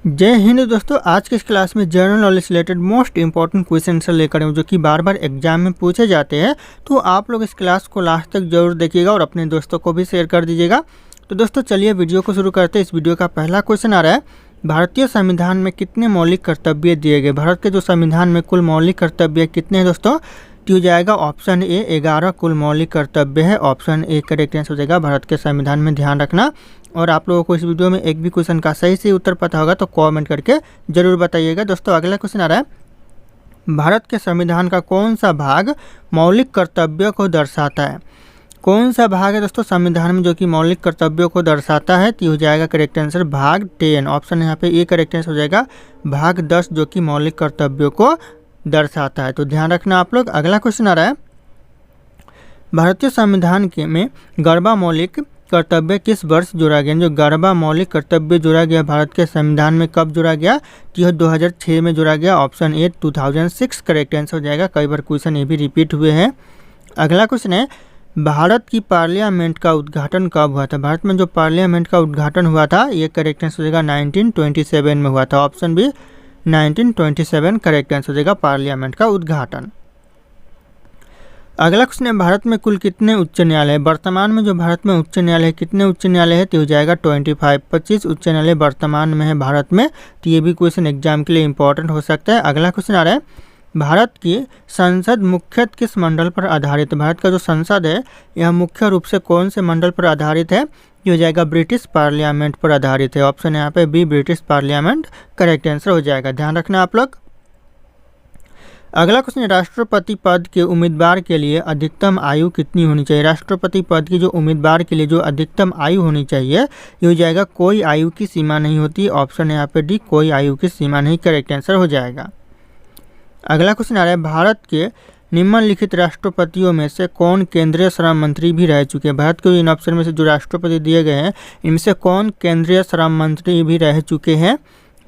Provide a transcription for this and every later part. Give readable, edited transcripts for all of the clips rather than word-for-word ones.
जय हिंद दोस्तों। आज के इस क्लास में जनरल नॉलेज से related most important question answer लेकर आऊँ जो कि बार बार एग्जाम में पूछे जाते हैं। तो आप लोग इस क्लास को लास्ट तक जरूर देखिएगा और अपने दोस्तों को भी शेयर कर दीजिएगा। तो दोस्तों चलिए वीडियो को शुरू करते हैं। इस वीडियो का पहला क्वेश्चन आ रहा है, भारतीय संविधान में कितने मौलिक कर्तव्य दिए गए। भारत के जो संविधान में कुल मौलिक कर्तव्य कितने हैं दोस्तों? तो हो जाएगा ऑप्शन ए 11 कुल मौलिक कर्तव्य है। ऑप्शन ए करेक्ट आंसर हो जाएगा भारत के संविधान में। ध्यान रखना। और आप लोगों को इस वीडियो में एक भी क्वेश्चन का सही से उत्तर पता होगा तो कमेंट करके जरूर बताइएगा। दोस्तों अगला क्वेश्चन आ रहा है, भारत के संविधान का कौन सा भाग मौलिक कर्तव्यों को दर्शाता है। कौन सा भाग है दोस्तों संविधान में जो कि मौलिक कर्तव्यों को दर्शाता है? तो हो जाएगा करेक्ट आंसर भाग 10। ऑप्शन यहाँ पे ए करेक्ट आंसर हो जाएगा भाग 10 जो कि मौलिक कर्तव्यों को दर्शाता है। तो ध्यान रखना आप लोग। अगला क्वेश्चन आ रहा है, भारतीय संविधान के में गरबा मौलिक कर्तव्य किस वर्ष जोड़ा गया। जो गरबा मौलिक कर्तव्य जोड़ा गया भारत के संविधान में कब जोड़ा गया? तो यह 2006 में जोड़ा गया। ऑप्शन ए 2006 करेक्ट आंसर हो जाएगा। कई बार क्वेश्चन ये भी रिपीट हुए हैं। अगला क्वेश्चन है, भारत की पार्लियामेंट का उद्घाटन कब हुआ था। भारत में जो पार्लियामेंट का उद्घाटन हुआ था ये करेक्ट आंसर हो जाएगा 1927 में हुआ था। ऑप्शन बी 1927 करेक्ट आंसर हो जाएगा पार्लियामेंट का उद्घाटन। अगला क्वेश्चन है, भारत में कुल कितने उच्च न्यायालय है। वर्तमान में जो भारत में उच्च न्यायालय कितने उच्च न्यायालय है? तो हो जाएगा 25 उच्च न्यायालय वर्तमान में है भारत में। तो ये भी क्वेश्चन एग्जाम के लिए इंपॉर्टेंट हो सकता है। अगला क्वेश्चन आ रहा है, भारत की संसद मुख्यतः किस मंडल पर आधारित है। भारत का जो संसद है यह मुख्य रूप से कौन से मंडल पर आधारित है? ये हो जाएगा ब्रिटिश पार्लियामेंट पर आधारित है। ऑप्शन यहाँ पे B British parliament correct answer हो जाएगा। ध्यान रखना आप लोग। अगला क्वेश्चन है, राष्ट्रपति पद के उम्मीदवार के लिए अधिकतम आयु कितनी होनी चाहिए। राष्ट्रपति पद की जो उम्मीदवार के लिए जो अधिकतम आयु होनी चाहिए ये हो जाएगा कोई आयु की सीमा नहीं होती। ऑप्शन यहाँ पे डी कोई आयु की सीमा नहीं करेक्ट आंसर हो जाएगा। अगला क्वेश्चन आ रहा है, भारत के निम्नलिखित राष्ट्रपतियों में से कौन केंद्रीय श्रम मंत्री भी रह चुके हैं। भारत के इन ऑप्शन में से जो राष्ट्रपति दिए गए हैं इनमें से कौन केंद्रीय श्रम मंत्री भी रह चुके हैं?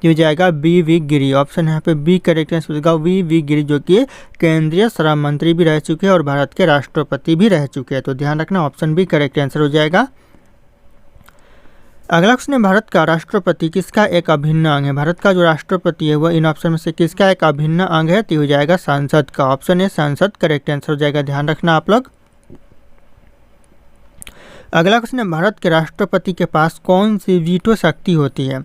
हो जाएगा वी गिरी। ऑप्शन यहाँ पे बी करेक्ट आंसर हो जाएगा वी गिरी जो कि केंद्रीय श्रम मंत्री भी रह चुके हैं और भारत के राष्ट्रपति भी रह चुके हैं। तो ध्यान रखना ऑप्शन बी करेक्ट आंसर हो जाएगा। अगला क्वेश्चन है, भारत का राष्ट्रपति किसका एक अभिन्न अंग है। भारत का जो राष्ट्रपति है वह इन ऑप्शन में से किसका एक अभिन्न अंग है? तो हो जाएगा संसद का। ऑप्शन है संसद करेक्ट आंसर हो जाएगा। ध्यान रखना आप लोग। अगला क्वेश्चन है, भारत के राष्ट्रपति के पास कौन सी वीटो शक्ति होती है।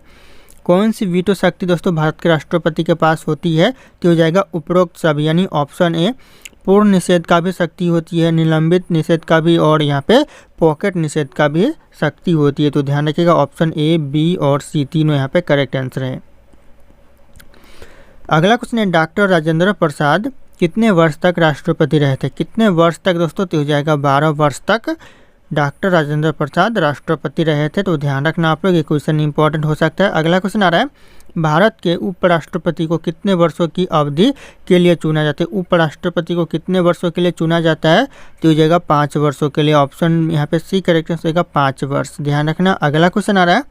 कौन सी वीटो शक्ति दोस्तों भारत के राष्ट्रपति के पास होती है? तो हो जाएगा उपरोक्त सब, यानी ऑप्शन ए पूर्ण निषेध का भी शक्ति होती है, निलंबित निषेध का भी और यहाँ पे पॉकेट निषेध का भी शक्ति होती है। तो ध्यान रखिएगा ऑप्शन ए बी और सी तीनों यहाँ पे करेक्ट आंसर है। अगला क्वेश्चन है, डॉक्टर राजेंद्र प्रसाद कितने वर्ष तक राष्ट्रपति रहे थे। कितने वर्ष तक दोस्तों? तो हो जाएगा 12 वर्ष तक डॉक्टर राजेंद्र प्रसाद राष्ट्रपति रहे थे। तो ध्यान रखना आप लोग, ये क्वेश्चन इंपॉर्टेंट हो सकता है। अगला क्वेश्चन आ रहा है, भारत के उपराष्ट्रपति को कितने वर्षों की अवधि के लिए चुना जाता है। उपराष्ट्रपति को कितने वर्षों के लिए चुना जाता है? तो हो जाएगा 5 वर्षों के लिए। ऑप्शन यहाँ पे सी करेक्ट हो जाएगा 5 वर्ष। ध्यान रखना। अगला क्वेश्चन आ रहा है,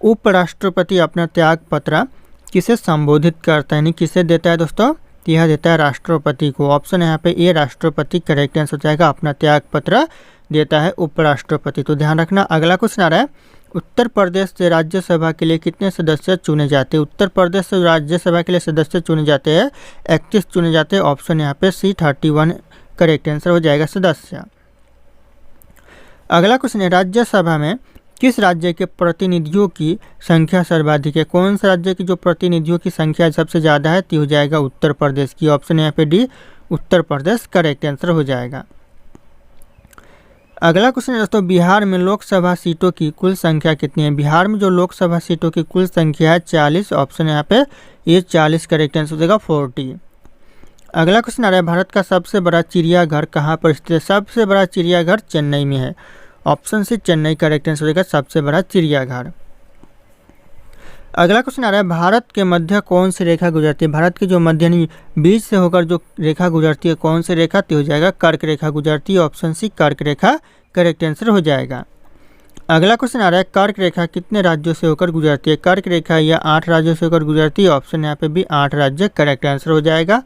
उपराष्ट्रपति अपना त्याग पत्र किसे संबोधित करता है, यानी किसे देता है दोस्तों? यह देता है राष्ट्रपति को। ऑप्शन यहाँ पे ए राष्ट्रपति करेक्ट आंसर हो जाएगा। अपना त्याग पत्र देता है उपराष्ट्रपति। तो ध्यान रखना। अगला क्वेश्चन आ रहा है, उत्तर प्रदेश से राज्यसभा के लिए कितने सदस्य चुने जाते हैं। उत्तर प्रदेश से राज्यसभा के लिए सदस्य चुने जाते हैं 31 चुने जाते हैं। ऑप्शन यहाँ पे सी 31 करेक्ट आंसर हो जाएगा सदस्य। अगला क्वेश्चन है, राज्यसभा में किस राज्य के प्रतिनिधियों की संख्या सर्वाधिक है। कौन सा राज्य की जो प्रतिनिधियों की संख्या सबसे ज़्यादा है? तो हो जाएगा उत्तर प्रदेश की। ऑप्शन यहाँ पे D Uttar Pradesh correct answer हो जाएगा। अगला क्वेश्चन दोस्तों, बिहार में लोकसभा सीटों की कुल संख्या कितनी है। बिहार में जो लोकसभा सीटों की कुल संख्या है 40। ऑप्शन यहाँ पे ये 40 करेक्ट आंसर हो जाएगा 40। अगला क्वेश्चन आ रहा है, भारत का सबसे बड़ा चिड़ियाघर कहाँ पर स्थित है। सबसे बड़ा चिड़ियाघर चेन्नई में है। Option C Chennai correct answer हो जाएगा सबसे बड़ा चिड़ियाघर। अगला क्वेश्चन आ रहा है, भारत के मध्य कौन सी रेखा गुजरती है। भारत की जो मध्य यानी बीच से होकर जो रेखा गुजरती है कौन सी रेखा? तो हो जाएगा कर्क रेखा गुजरती है। ऑप्शन सी कर्क रेखा करेक्ट आंसर हो जाएगा। अगला क्वेश्चन आ रहा है, कर्क रेखा कितने राज्यों से होकर गुजरती है। कर्क रेखा या 8 राज्यों से होकर गुजरती है। ऑप्शन यहाँ पे भी 8 राज्य करेक्ट आंसर हो जाएगा।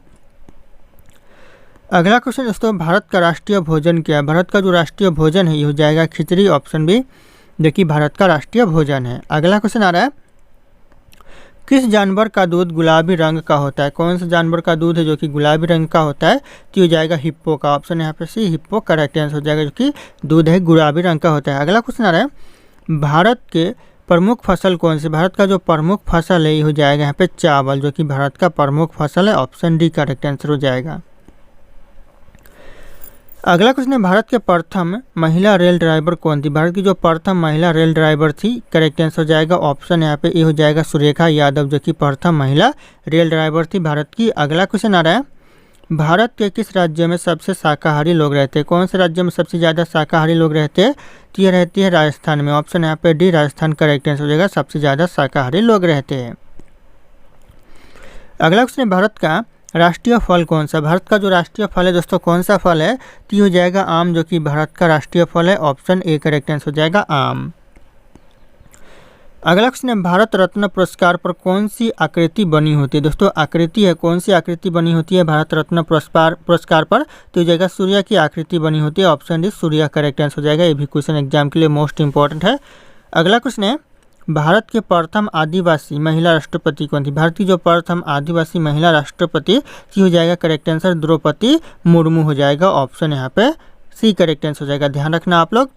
अगला क्वेश्चन दोस्तों, भारत का राष्ट्रीय भोजन क्या है। भारत का जो राष्ट्रीय भोजन है ये हो जाएगा खिचड़ी। ऑप्शन बी जो कि भारत का राष्ट्रीय भोजन है। अगला क्वेश्चन आ रहा है, किस जानवर का दूध गुलाबी रंग का होता है? कौन सा जानवर का दूध है जो कि गुलाबी रंग का होता है? तो ये जाएगा हिप्पो का। ऑप्शन यहाँ पे सी, हिप्पो करेक्ट आंसर हो जाएगा, जो कि दूध है गुलाबी रंग का होता है। अगला क्वेश्चन आ रहा है, भारत के प्रमुख फसल कौन सी? भारत का जो प्रमुख फसल है ये हो जाएगा यहाँ पे चावल, जो कि भारत का प्रमुख फसल है। ऑप्शन डी करेक्ट आंसर हो जाएगा। अगला क्वेश्चन है, भारत के प्रथम महिला रेल ड्राइवर कौन थी? भारत की जो प्रथम महिला रेल ड्राइवर थी, करेक्ट आंसर हो जाएगा ऑप्शन यहाँ पे ए हो जाएगा, सुरेखा यादव, जो कि प्रथम महिला रेल ड्राइवर थी भारत की। अगला क्वेश्चन आ रहा है, भारत के किस राज्य में सबसे शाकाहारी लोग रहते हैं? कौन से राज्य में सबसे ज़्यादा शाकाहारी लोग रहते हैं? तो ये रहती है राजस्थान में। ऑप्शन यहाँ पे डी, राजस्थान करेक्ट आंसर हो जाएगा, सबसे ज़्यादा शाकाहारी लोग रहते हैं। अगला क्वेश्चन है, भारत का राष्ट्रीय फल कौन सा? भारत का जो राष्ट्रीय फल है दोस्तों, कौन सा फल है? तो ये हो जाएगा आम, जो कि भारत का राष्ट्रीय फल है। ऑप्शन ए करेक्ट आंसर हो जाएगा आम। अगला क्वेश्चन है, भारत रत्न पुरस्कार पर कौन सी आकृति बनी होती है? दोस्तों आकृति है, कौन सी आकृति बनी होती है भारत रत्न पुरस्कार पर? तो हो जाएगा सूर्य की आकृति बनी होती है। ऑप्शन डी सूर्य करेक्ट आंसर हो जाएगा। ये भी क्वेश्चन एग्जाम के लिए मोस्ट इंपॉर्टेंट है। अगला क्वेश्चन है, भारत के प्रथम आदिवासी महिला राष्ट्रपति कौन थी? भारत की जो प्रथम आदिवासी महिला राष्ट्रपति हो जाएगा करेक्ट आंसर द्रौपदी मुर्मू हो जाएगा। ऑप्शन यहाँ पे सी करेक्ट आंसर हो जाएगा, ध्यान रखना आप लोग।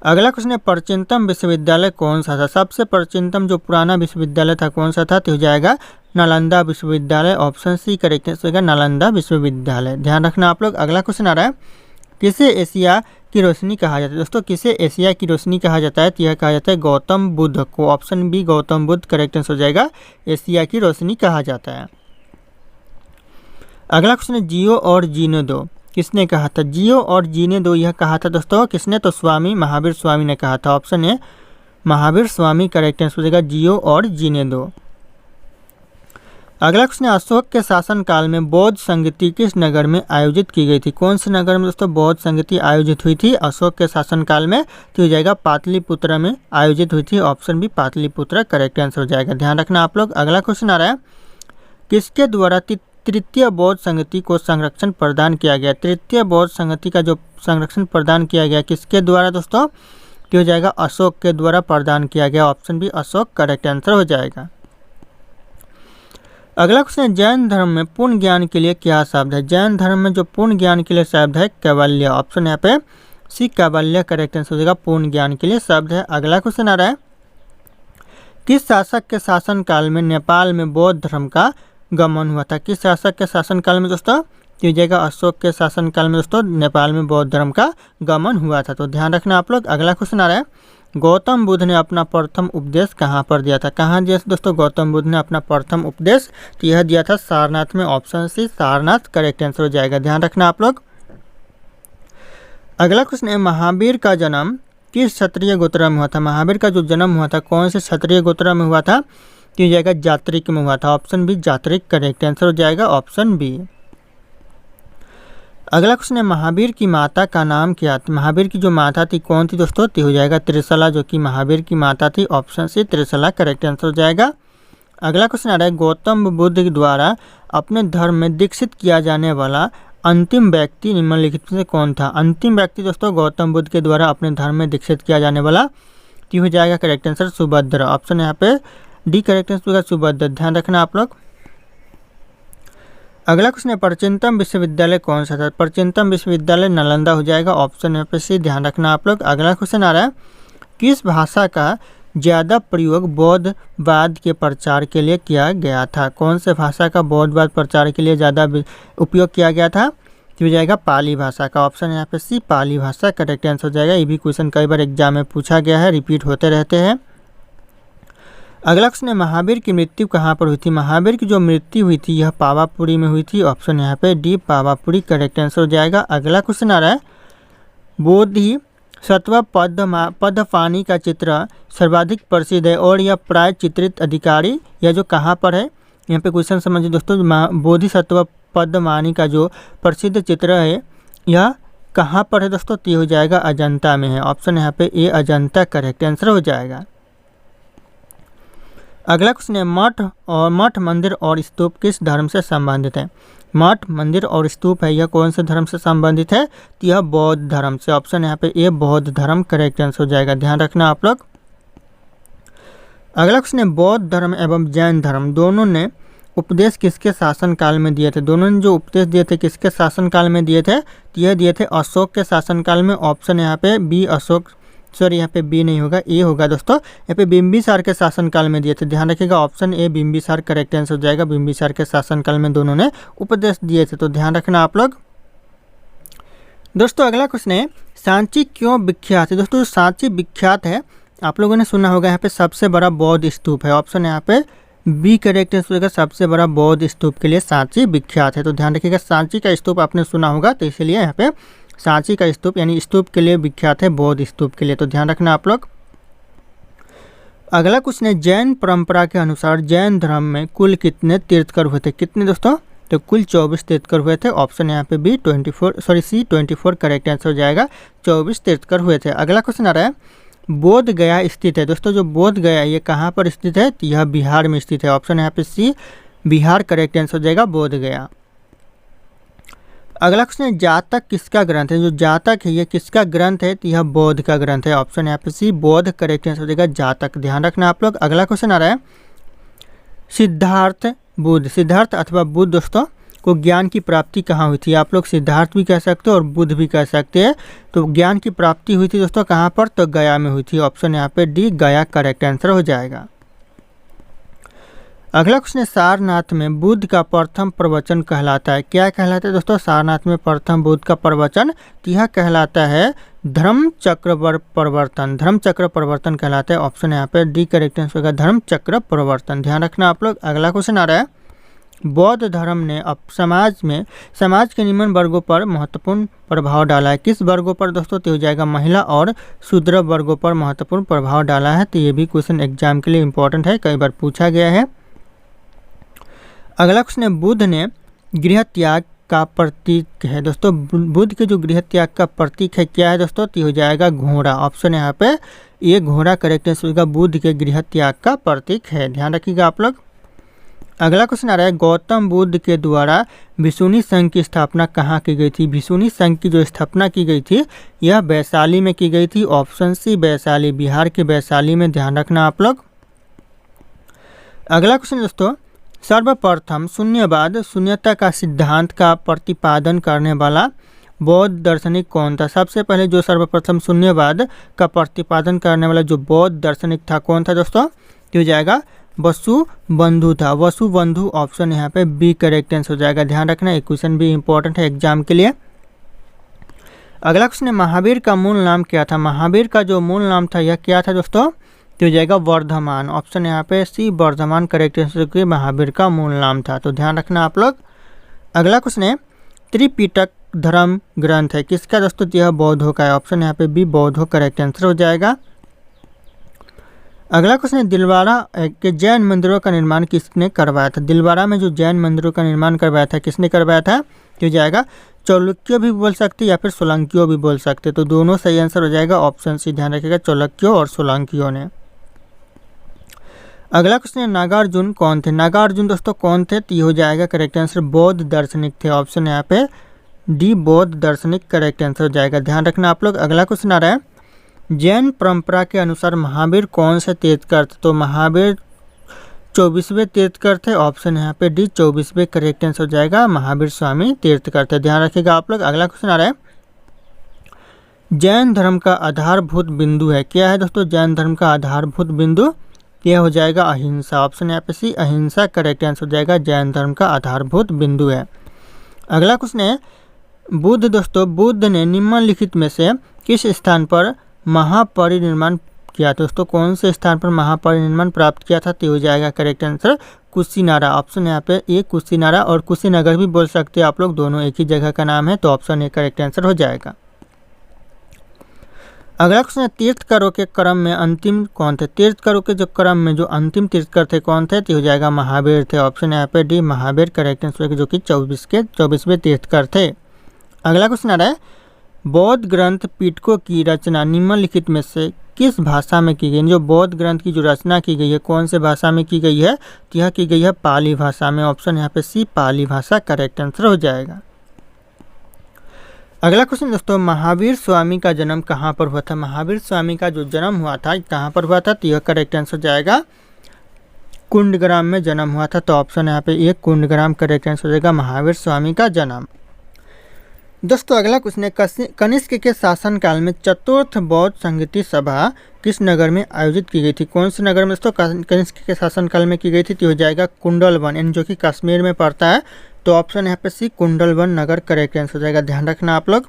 अगला क्वेश्चन है, प्राचीनतम विश्वविद्यालय कौन सा था? सबसे प्राचीनतम जो पुराना विश्वविद्यालय था कौन सा था? तो हो जाएगा नालंदा विश्वविद्यालय। ऑप्शन सी करेक्ट आंसर होगा नालंदा विश्वविद्यालय, ध्यान रखना आप लोग। अगला क्वेश्चन आ रहा है, किसे एशिया की रोशनी कहा जाता है? दोस्तों किसे एशिया की रोशनी कहा जाता है? तो यह कहा जाता है गौतम बुद्ध को। Option B Gautam Buddha correct answer हो जाएगा, एशिया की रोशनी कहा जाता है। अगला क्वेश्चन है, जियो और जीने दो किसने कहा था? जियो और जीने दो यह कहा था दोस्तों किसने? तो स्वामी महावीर स्वामी ने कहा था। Option A Mahavir Swami correct answer हो जाएगा, जियो और जीने दो। अगला क्वेश्चन है, अशोक के शासनकाल में बौद्ध संगति किस नगर में आयोजित की गई थी? कौन से नगर में दोस्तों बौद्ध संगति आयोजित हुई थी अशोक के शासनकाल में? तो हो जाएगा पाटलिपुत्र में आयोजित हुई थी। Option B Pataliputra correct answer हो जाएगा, ध्यान रखना आप लोग। अगला क्वेश्चन आ रहा है, किसके द्वारा तृतीय बौद्ध संगति को संरक्षण प्रदान किया गया? तृतीय बौद्ध संगति का जो संरक्षण प्रदान किया गया किसके द्वारा दोस्तों? तो हो जाएगा अशोक के द्वारा प्रदान किया गया। Option B Ashoka correct answer हो जाएगा। अगला क्वेश्चन है, जैन धर्म में पूर्ण ज्ञान के लिए क्या शब्द है? जैन धर्म में जो पूर्ण ज्ञान के लिए शब्द है कैवल्य। ऑप्शन यहाँ पे सी कैवल्य करेक्ट आंसर हो जाएगा, पूर्ण ज्ञान के लिए शब्द है। अगला क्वेश्चन आ रहा है, किस शासक के शासनकाल में नेपाल में बौद्ध धर्म का गमन हुआ था? किस शासक के शासनकाल में दोस्तों? तो हो जाएगा अशोक के शासनकाल में दोस्तों नेपाल में बौद्ध धर्म का गमन हुआ था, तो ध्यान रखना आप लोग। अगला क्वेश्चन आ रहा है, गौतम बुद्ध ने अपना प्रथम उपदेश कहाँ पर दिया था? कहाँ दिया दोस्तों गौतम बुद्ध ने अपना प्रथम उपदेश? तो यह दिया था सारनाथ में। Option C Sarnath correct answer हो जाएगा, ध्यान रखना आप लोग। अगला क्वेश्चन है, महावीर का जन्म किस क्षत्रिय गोत्र में हुआ था? महावीर का जो जन्म हुआ था कौन से क्षत्रिय गोत्र में हुआ था? तो हो जाएगा जात्रिक में हुआ था। ऑप्शन बी जात्रिक करेक्ट आंसर हो जाएगा, ऑप्शन बी। अगला क्वेश्चन है, महावीर की माता का नाम क्या था? महावीर की जो माता थी कौन थी दोस्तों? तो हो जाएगा त्रिशला, जो कि महावीर की माता थी। Option C Trishala correct answer हो जाएगा। अगला क्वेश्चन आ रहा है, गौतम बुद्ध द्वारा अपने धर्म में दीक्षित किया जाने वाला अंतिम व्यक्ति निम्नलिखित में से कौन था? अंतिम व्यक्ति दोस्तों गौतम बुद्ध के द्वारा अपने धर्म में दीक्षित किया जाने वाला तो हो जाएगा करेक्ट आंसर सुभद्र। ऑप्शन यहाँ पे डी करेक्ट आंसर होगा सुभद्र, ध्यान रखना आप लोग। अगला क्वेश्चन है, प्राचीनतम विश्वविद्यालय कौन सा था? प्राचीनतम विश्वविद्यालय नालंदा हो जाएगा। ऑप्शन यहाँ पे सी, ध्यान रखना आप लोग। अगला क्वेश्चन आ रहा है, किस भाषा का ज़्यादा प्रयोग बौद्धवाद के प्रचार के लिए किया गया था? कौन से भाषा का बौद्धवाद प्रचार के लिए ज़्यादा उपयोग किया गया था? तो हो जाएगा पाली भाषा का। ऑप्शन यहाँ पे सी पाली भाषा करेक्ट आंसर हो जाएगा। ये भी क्वेश्चन कई बार एग्जाम में पूछा गया है, रिपीट होते रहते हैं। अगला क्वेश्चन है, महावीर की मृत्यु कहाँ पर हुई थी? महावीर की जो मृत्यु हुई थी यह पावापुरी में हुई थी। ऑप्शन यहाँ पे डी पावापुरी करेक्ट आंसर हो जाएगा। अगला क्वेश्चन आ रहा है, बोधि सत्व पद्मपाणि का चित्र सर्वाधिक प्रसिद्ध है और यह प्राय चित्रित अधिकारी यह जो कहाँ पर है? यहाँ पे क्वेश्चन समझिए दोस्तों, बोधिसत्व पद्मपाणि का जो प्रसिद्ध चित्र है यह कहाँ पर है दोस्तों? तो हो जाएगा अजंता में है। ऑप्शन यहाँ पे ए अजंता करेक्ट आंसर हो जाएगा। अगला क्वेश्चन है, मठ मंदिर और स्तूप किस धर्म से संबंधित है? मठ मंदिर और स्तूप है यह कौन से धर्म से संबंधित है? तो यह बौद्ध धर्म से। ऑप्शन यहाँ पे ए बौद्ध धर्म करेक्ट आंसर हो जाएगा, ध्यान रखना आप लोग। अगला क्वेश्चन है बौद्ध धर्म एवं जैन धर्म दोनों ने उपदेश किसके शासनकाल में दिए थे। दोनों ने जो उपदेश दिए थे किसके शासनकाल में दिए थे, तो यह दिए थे अशोक के शासनकाल में। ऑप्शन यहाँ पे बी अशोक, सॉरी यहाँ पे बी नहीं होगा, ए होगा दोस्तों। यहाँ पे बिंबिसार के शासनकाल में दिए थे, ध्यान रखिएगा option A Bimbisara correct answer हो जाएगा। बिंबिसार के शासनकाल में दोनों ने उपदेश दिए थे, तो ध्यान रखना आप लोग। दोस्तों अगला क्वेश्चन है सांची क्यों विख्यात है। दोस्तों सांची विख्यात है, आप लोगों ने सुना होगा यहाँ पे सबसे बड़ा बौद्ध स्तूप है। ऑप्शन यहाँ पे बी करेक्ट आंसर होगा, सबसे बड़ा बौद्ध स्तूप के लिए सांची विख्यात है। तो ध्यान रखिएगा सांची का स्तूप आपने सुना होगा, तो इसलिए यहाँ पे सांची का स्तूप यानी स्तूप के लिए विख्यात है, बौद्ध स्तूप के लिए, तो ध्यान रखना आप लोग। अगला क्वेश्चन है जैन परंपरा के अनुसार जैन धर्म में कुल कितने तीर्थकर हुए थे। कितने दोस्तों, तो कुल 24 तीर्थकर हुए थे। ऑप्शन यहाँ पे B 24 sorry C 24 correct answer हो जाएगा, 24 तीर्थकर हुए थे। अगला क्वेश्चन आ रहा है बोध गया स्थित है। दोस्तों जो बोध गया ये कहाँ पर स्थित है, तो यह बिहार में स्थित है। ऑप्शन यहाँ पे सी बिहार करेक्ट आंसर हो जाएगा, बोध गया। अगला क्वेश्चन है जातक किसका ग्रंथ है। जो जातक है ये किसका ग्रंथ है, तो यह बौद्ध का ग्रंथ है। ऑप्शन यहाँ पे सी बौद्ध करेक्ट आंसर हो जाएगा, जातक, ध्यान रखना आप लोग। अगला क्वेश्चन आ रहा है सिद्धार्थ बुद्ध, सिद्धार्थ अथवा बुद्ध दोस्तों को ज्ञान की प्राप्ति कहाँ हुई थी। आप लोग सिद्धार्थ भी कह सकते हो और बुद्ध भी कह सकते हैं। तो ज्ञान की प्राप्ति हुई थी दोस्तों कहाँ पर, तो गया में हुई थी। ऑप्शन यहाँ पे डी गया करेक्ट आंसर हो जाएगा। अगला क्वेश्चन है सारनाथ में बुद्ध का प्रथम प्रवचन कहलाता है। क्या कहलाता है दोस्तों, सारनाथ में प्रथम बुद्ध का प्रवचन, यह कहलाता है धर्म चक्र प्रवर्तन, धर्म चक्र प्रवर्तन कहलाता है। ऑप्शन यहाँ पे डी करेक्ट आंसर होगा, धर्म चक्र प्रवर्तन, ध्यान रखना आप लोग। अगला क्वेश्चन आ रहा है बौद्ध धर्म ने अब समाज के निम्न वर्गों पर महत्वपूर्ण प्रभाव डाला है। किस वर्गों पर दोस्तों, तो हो जाएगा महिला और शूद्र वर्गों पर महत्वपूर्ण प्रभाव डाला है। तो ये भी क्वेश्चन एग्जाम के लिए इंपॉर्टेंट है, कई बार पूछा गया है। अगला क्वेश्चन है बुद्ध ने गृह त्याग का प्रतीक है। दोस्तों बुद्ध के जो गृह त्याग का प्रतीक है क्या है दोस्तों, तो हो जाएगा घोड़ा। ऑप्शन यहाँ पे ये घोड़ा करेक्ट आंसर होगा, बुद्ध के गृह त्याग का प्रतीक है, ध्यान रखिएगा आप लोग। अगला क्वेश्चन आ रहा है गौतम बुद्ध के द्वारा भिक्षुनी संघ की स्थापना कहाँ की गई थी। भिक्षुनी संघ की जो स्थापना की गई थी यह वैशाली में की गई थी। ऑप्शन सी वैशाली, बिहार के वैशाली में, ध्यान रखना आप लोग। अगला क्वेश्चन दोस्तों सर्वप्रथम शून्यवाद शून्यता का सिद्धांत का प्रतिपादन करने वाला बौद्ध दार्शनिक कौन था। सबसे पहले जो सर्वप्रथम शून्यवाद का प्रतिपादन करने वाला जो बौद्ध दार्शनिक था कौन था दोस्तों, तो हो जाएगा वसुबंधु था, वसुबंधु। ऑप्शन यहाँ पे बी करेक्ट आंसर हो जाएगा, ध्यान रखना, एक क्वेश्चन भी इंपॉर्टेंट है एग्जाम के लिए। अगला क्वेश्चन है महावीर का मूल नाम क्या था। महावीर का जो मूल नाम था यह क्या था दोस्तों, तो हो जाएगा वर्धमान। ऑप्शन यहाँ पे सी वर्धमान करेक्ट आंसर के महावीर का मूल नाम था, तो ध्यान रखना आप लोग। अगला क्वेश्चन है त्रिपिटक धर्म ग्रंथ है किसका दोस्तों, तो यह बौद्धों का है। ऑप्शन यहाँ पे बी बौद्धों करेक्ट आंसर हो जाएगा। अगला क्वेश्चन है दिलवाड़ा के जैन मंदिरों का निर्माण किसने करवाया था। दिलवाड़ा में जो जैन मंदिरों का निर्माण करवाया था किसने करवाया था, तो हो जाएगा चालुक्यों भी बोल सकते या फिर सोलंकियों भी बोल सकते, तो दोनों सही आंसर हो जाएगा। ऑप्शन सी ध्यान रखिएगा, चालुक्यों और सोलंकियों ने। अगला क्वेश्चन है नागार्जुन कौन थे। नागार्जुन दोस्तों कौन थे, तो ये हो जाएगा करेक्ट आंसर बौद्ध दार्शनिक थे। ऑप्शन यहाँ पे डी बौद्ध दार्शनिक करेक्ट आंसर हो जाएगा, ध्यान रखना आप लोग। अगला क्वेश्चन आ रहा है जैन परंपरा के अनुसार महावीर कौन से तीर्थकर थे, तो महावीर 24वें तीर्थकर थे। ऑप्शन यहाँ पे डी 24वें करेक्ट आंसर हो जाएगा, महावीर स्वामी तीर्थकर थे, ध्यान रखिएगा आप लोग। अगला क्वेश्चन आ रहा है जैन धर्म का आधारभूत बिंदु है। क्या है दोस्तों, जैन धर्म का आधारभूत बिंदु यह हो जाएगा अहिंसा। ऑप्शन यहाँ पे सी अहिंसा करेक्ट आंसर हो जाएगा, जैन धर्म का आधारभूत बिंदु है। अगला क्वेश्चन है बुद्ध दोस्तों बुद्ध ने निम्नलिखित में से किस स्थान पर महापरिनिर्वाण किया। दोस्तों कौन से स्थान पर महापरिनिर्वाण प्राप्त किया था, तो हो जाएगा करेक्ट आंसर कुशीनारा। ऑप्शन यहाँ पे ए कुशीनारा और कुशीनगर भी बोल सकते हैं आप लोग, दोनों एक ही जगह का नाम है, तो ऑप्शन ए करेक्ट आंसर हो जाएगा। अगला क्वेश्चन है तीर्थकरों के क्रम में अंतिम कौन थे। तीर्थकरों के जो क्रम में जो अंतिम तीर्थकर थे कौन थे, तो हो जाएगा महावीर थे। ऑप्शन यहाँ पे डी महावीर करेक्ट आंसर जो कि 24वें तीर्थकर थे। अगला क्वेश्चन आ रहा है बौद्ध ग्रंथ पिटकों की रचना निम्नलिखित में से किस भाषा में की गई। जो बौद्ध ग्रंथ की जो रचना की गई है कौन से भाषा में की गई है, तो यह की गई है पाली भाषा में। ऑप्शन यहाँ पे सी पाली भाषा करेक्ट आंसर हो जाएगा। अगला क्वेश्चन दोस्तों महावीर स्वामी का जन्म कहाँ पर हुआ था। महावीर स्वामी का जो जन्म हुआ था कहाँ पर हुआ था, तो यह करेक्ट आंसर हो जाएगा कुंडग्राम में जन्म हुआ था? तो ऑप्शन यहाँ पे ए कुंडग्राम करेक्ट आंसर हो जाएगा महावीर स्वामी का जन्म। दोस्तों अगला क्वेश्चन है, कनिष्क के शासनकाल में चतुर्थ बौद्ध संगीति सभा किस नगर में आयोजित की गई थी? कौन से नगर में दोस्तों कनिष्क के शासनकाल में की गई थी? तो हो जाएगा कुंडलवन, यानी जो कि कश्मीर में पड़ता है। तो ऑप्शन यहाँ पे सी कुंडलवन नगर करेक्ट आंसर हो जाएगा, ध्यान रखना आप लोग।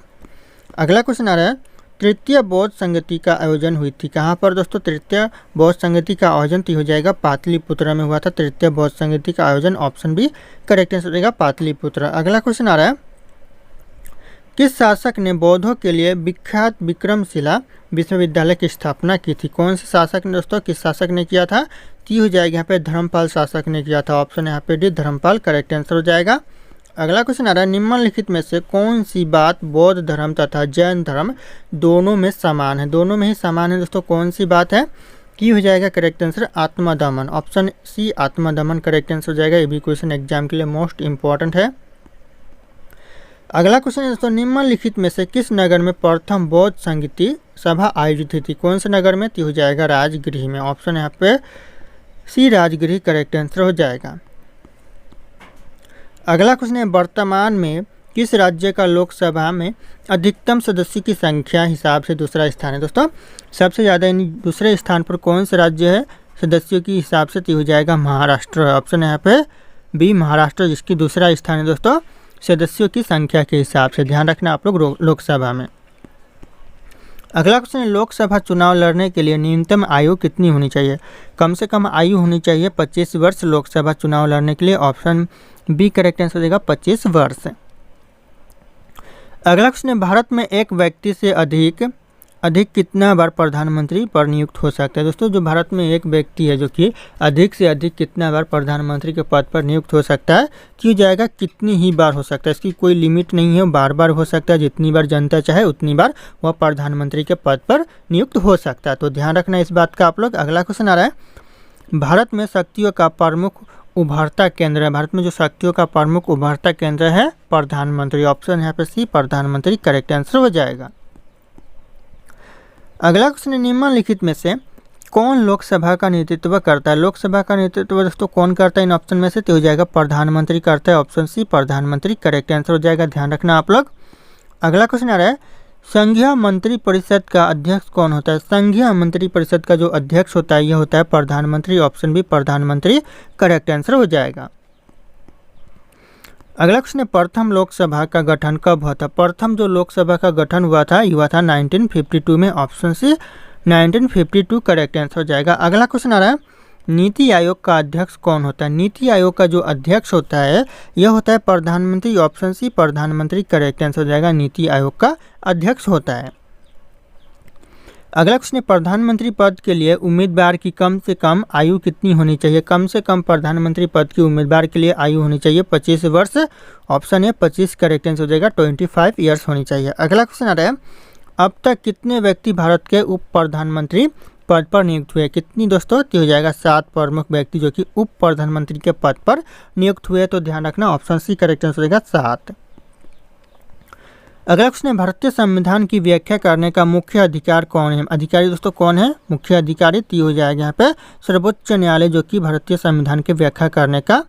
अगला क्वेश्चन आ रहा है, तृतीय बौद्ध संगति का आयोजन हुई थी कहाँ पर? दोस्तों तृतीय बौद्ध संगति का आयोजन हो जाएगा पाटलिपुत्र में हुआ था। तृतीय बौद्ध संगति का आयोजन ऑप्शन बी करेक्ट आंसर हो जाएगा पाटलिपुत्र। अगला क्वेश्चन आ रहा है, किस शासक ने बौद्धों के लिए विख्यात विक्रमशिला विश्वविद्यालय की स्थापना की थी? कौन से शासक ने दोस्तों, किस शासक ने किया था? तो हो जाएगा यहाँ पे धर्मपाल शासक ने किया था। ऑप्शन यहाँ पे डी धर्मपाल करेक्ट आंसर हो जाएगा। अगला क्वेश्चन आ रहा है, निम्नलिखित में से कौन सी बात बौद्ध धर्म तथा जैन धर्म दोनों में समान है? दोनों में ही समान है दोस्तों, कौन सी बात है? की हो जाएगा करेक्ट आंसर आत्मदमन, ऑप्शन सी आत्मदमन करेक्ट आंसर हो जाएगा। ये भी क्वेश्चन एग्जाम के लिए मोस्ट इंपॉर्टेंट है। अगला क्वेश्चन है दोस्तों, निम्नलिखित में से किस नगर में प्रथम बौद्ध संगीति सभा आयोजित हुई थी? कौन से नगर में? तो हो जाएगा राजगृह में, ऑप्शन यहाँ पे सी राजगृह करेक्ट आंसर हो जाएगा। अगला क्वेश्चन है, वर्तमान में किस राज्य का लोकसभा में अधिकतम सदस्यों की संख्या हिसाब से दूसरा स्थान है? दोस्तों सबसे ज़्यादा यानी दूसरे स्थान पर कौन सा राज्य है सदस्यों की हिसाब से? तो हो जाएगा महाराष्ट्र, ऑप्शन यहाँ पे बी महाराष्ट्र, जिसकी दूसरा स्थान है दोस्तों सदस्यों की संख्या के हिसाब से, ध्यान रखना आप लोग लोकसभा में। अगला क्वेश्चन है, लोकसभा चुनाव लड़ने के लिए न्यूनतम आयु कितनी होनी चाहिए? कम से कम आयु होनी चाहिए 25 वर्ष लोकसभा चुनाव लड़ने के लिए, ऑप्शन बी करेक्ट आंसर हो जाएगा 25 वर्ष। अगला क्वेश्चन है, भारत में एक व्यक्ति से अधिक कितना बार प्रधानमंत्री पर नियुक्त हो सकता है? दोस्तों जो भारत में एक व्यक्ति है जो कि अधिक से अधिक कितना बार प्रधानमंत्री के पद पर नियुक्त हो सकता है? क्यों जाएगा कितनी ही बार हो सकता है, इसकी कोई लिमिट नहीं है, बार बार हो सकता है, जितनी बार जनता चाहे उतनी बार वह प्रधानमंत्री के पद पर नियुक्त हो सकता है। तो ध्यान रखना इस बात का आप लोग। अगला क्वेश्चन आ रहा है, भारत में शक्तियों का प्रमुख उभरता केंद्र है? भारत में जो शक्तियों का प्रमुख उभरता केंद्र है प्रधानमंत्री, ऑप्शन यहाँ पे सी प्रधानमंत्री करेक्ट आंसर हो जाएगा। अगला क्वेश्चन है, निम्नलिखित में से कौन लोकसभा का नेतृत्व करता है? लोकसभा का नेतृत्व दोस्तों कौन करता है इन ऑप्शन में से? तो हो जाएगा प्रधानमंत्री करता है, ऑप्शन सी प्रधानमंत्री करेक्ट आंसर हो जाएगा, ध्यान रखना आप लोग। अगला क्वेश्चन आ रहा है, संघीय मंत्री परिषद का अध्यक्ष कौन होता है? संघीय मंत्री परिषद का जो अध्यक्ष होता है यह होता है प्रधानमंत्री, ऑप्शन बी प्रधानमंत्री करेक्ट आंसर हो जाएगा। अगला क्वेश्चन है, प्रथम लोकसभा का गठन कब हुआ था? प्रथम जो लोकसभा का गठन हुआ था 1952 में, ऑप्शन सी 1952 करेक्ट आंसर हो जाएगा। अगला क्वेश्चन आ रहा है, नीति आयोग का अध्यक्ष कौन होता है? नीति आयोग का जो अध्यक्ष होता है यह होता है प्रधानमंत्री, ऑप्शन सी प्रधानमंत्री करेक्ट आंसर हो जाएगा, नीति आयोग का अध्यक्ष होता है। अगला क्वेश्चन है, प्रधानमंत्री पद के लिए उम्मीदवार की कम से कम आयु कितनी होनी चाहिए? कम से कम प्रधानमंत्री पद की उम्मीदवार के लिए आयु होनी चाहिए 25 वर्ष, ऑप्शन ए 25 करेक्ट आंसर हो जाएगा, 25 ईयर्स होनी चाहिए। अगला क्वेश्चन आ रहा है, अब तक कितने व्यक्ति भारत के उप प्रधानमंत्री पद पर नियुक्त हुए? कितनी दोस्तों? तो हो जाएगा 7 प्रमुख व्यक्ति जो कि उप प्रधानमंत्री के पद पर नियुक्त हुए, तो ध्यान रखना ऑप्शन सी करेक्ट आंसर हो जाएगा 7। अगला क्वेश्चन है, भारतीय संविधान की व्याख्या करने का मुख्य अधिकार कौन है? अधिकारी दोस्तों कौन है मुख्य अधिकारी? तो हो जाएगा यहाँ पे सर्वोच्च न्यायालय जो कि भारतीय संविधान की व्याख्या करने का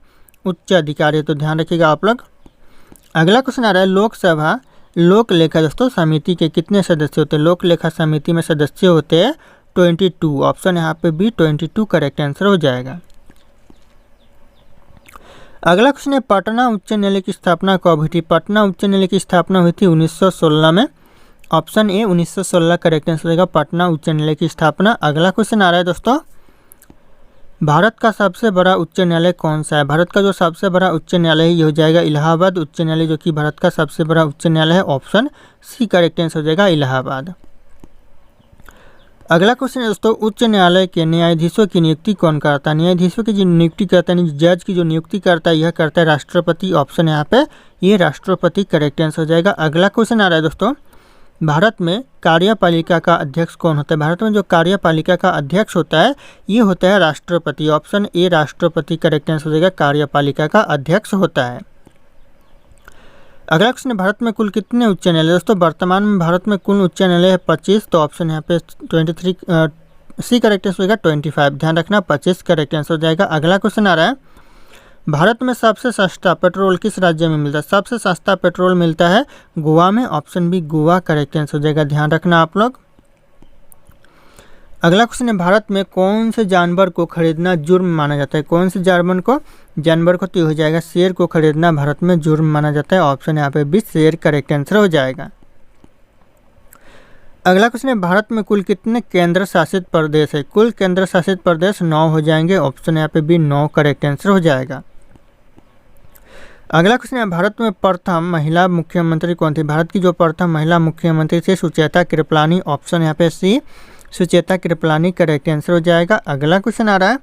उच्च अधिकारी है, तो ध्यान रखिएगा आप लोग। अगला क्वेश्चन आ रहा है, लोकसभा लोक लेखा दोस्तों समिति के कितने सदस्य होते हैं? लोक लेखा समिति में सदस्य होते हैं 22, ऑप्शन यहाँ पे बी 22 करेक्ट आंसर हो जाएगा। अगला क्वेश्चन है, पटना उच्च न्यायालय की स्थापना कब हुई थी? पटना उच्च न्यायालय की स्थापना हुई थी 1916 में, ऑप्शन ए 1916 करेक्ट आंसर होगा, पटना उच्च न्यायालय की स्थापना। अगला क्वेश्चन आ रहा है दोस्तों, भारत का सबसे बड़ा उच्च न्यायालय कौन सा है? भारत का जो सबसे बड़ा उच्च न्यायालय है ये हो जाएगा इलाहाबाद उच्च न्यायालय, जो कि भारत का सबसे बड़ा उच्च न्यायालय है, ऑप्शन सी करेक्ट आंसर हो जाएगा इलाहाबाद। अगला क्वेश्चन है दोस्तों, उच्च न्यायालय के न्यायाधीशों की नियुक्ति कौन करता है? न्यायाधीशों की जो नियुक्ति करता है, जज की जो नियुक्ति करता है यह करता है राष्ट्रपति, ऑप्शन यहाँ पे ये राष्ट्रपति करेक्ट आंसर हो जाएगा। अगला क्वेश्चन आ रहा है दोस्तों, भारत में कार्यपालिका का अध्यक्ष कौन होता है? भारत में जो कार्यपालिका का अध्यक्ष होता है ये होता है राष्ट्रपति, ऑप्शन ए राष्ट्रपति करेक्ट आंसर हो जाएगा, कार्यपालिका का अध्यक्ष होता है। अगला क्वेश्चन, भारत में कुल कितने उच्च न्यायालय? दोस्तों वर्तमान में भारत में कुल उच्च न्यायालय है 25, तो ऑप्शन यहाँ पे सी करेक्ट आंसर हो जाएगा 25, ध्यान रखना 25 करेक्ट आंसर हो जाएगा। अगला क्वेश्चन आ रहा है, भारत में सबसे सस्ता पेट्रोल किस राज्य में मिलता है? सबसे सस्ता पेट्रोल मिलता है गोवा में, option B Goa correct answer हो जाएगा, ध्यान रखना आप लोग। अगला क्वेश्चन है, भारत में कौन से जानवर को खरीदना जुर्म माना जाता है? कौन से जानवर को तो हो जाएगा शेर को खरीदना भारत में जुर्म माना जाता है, ऑप्शन यहाँ पे बी शेर करेक्ट आंसर हो जाएगा। अगला क्वेश्चन है, भारत में कुल कितने केंद्र शासित प्रदेश है? कुल केंद्र शासित प्रदेश 9 हो जाएंगे, ऑप्शन यहाँ पे बी 9 करेक्ट आंसर हो जाएगा। अगला क्वेश्चन है, भारत में प्रथम महिला मुख्यमंत्री कौन थी? भारत की जो प्रथम महिला मुख्यमंत्री थी सुचेता कृपलानी, ऑप्शन यहाँ पे सी सुचेता कृपलानी करेक्ट आंसर हो जाएगा। अगला क्वेश्चन आ रहा है,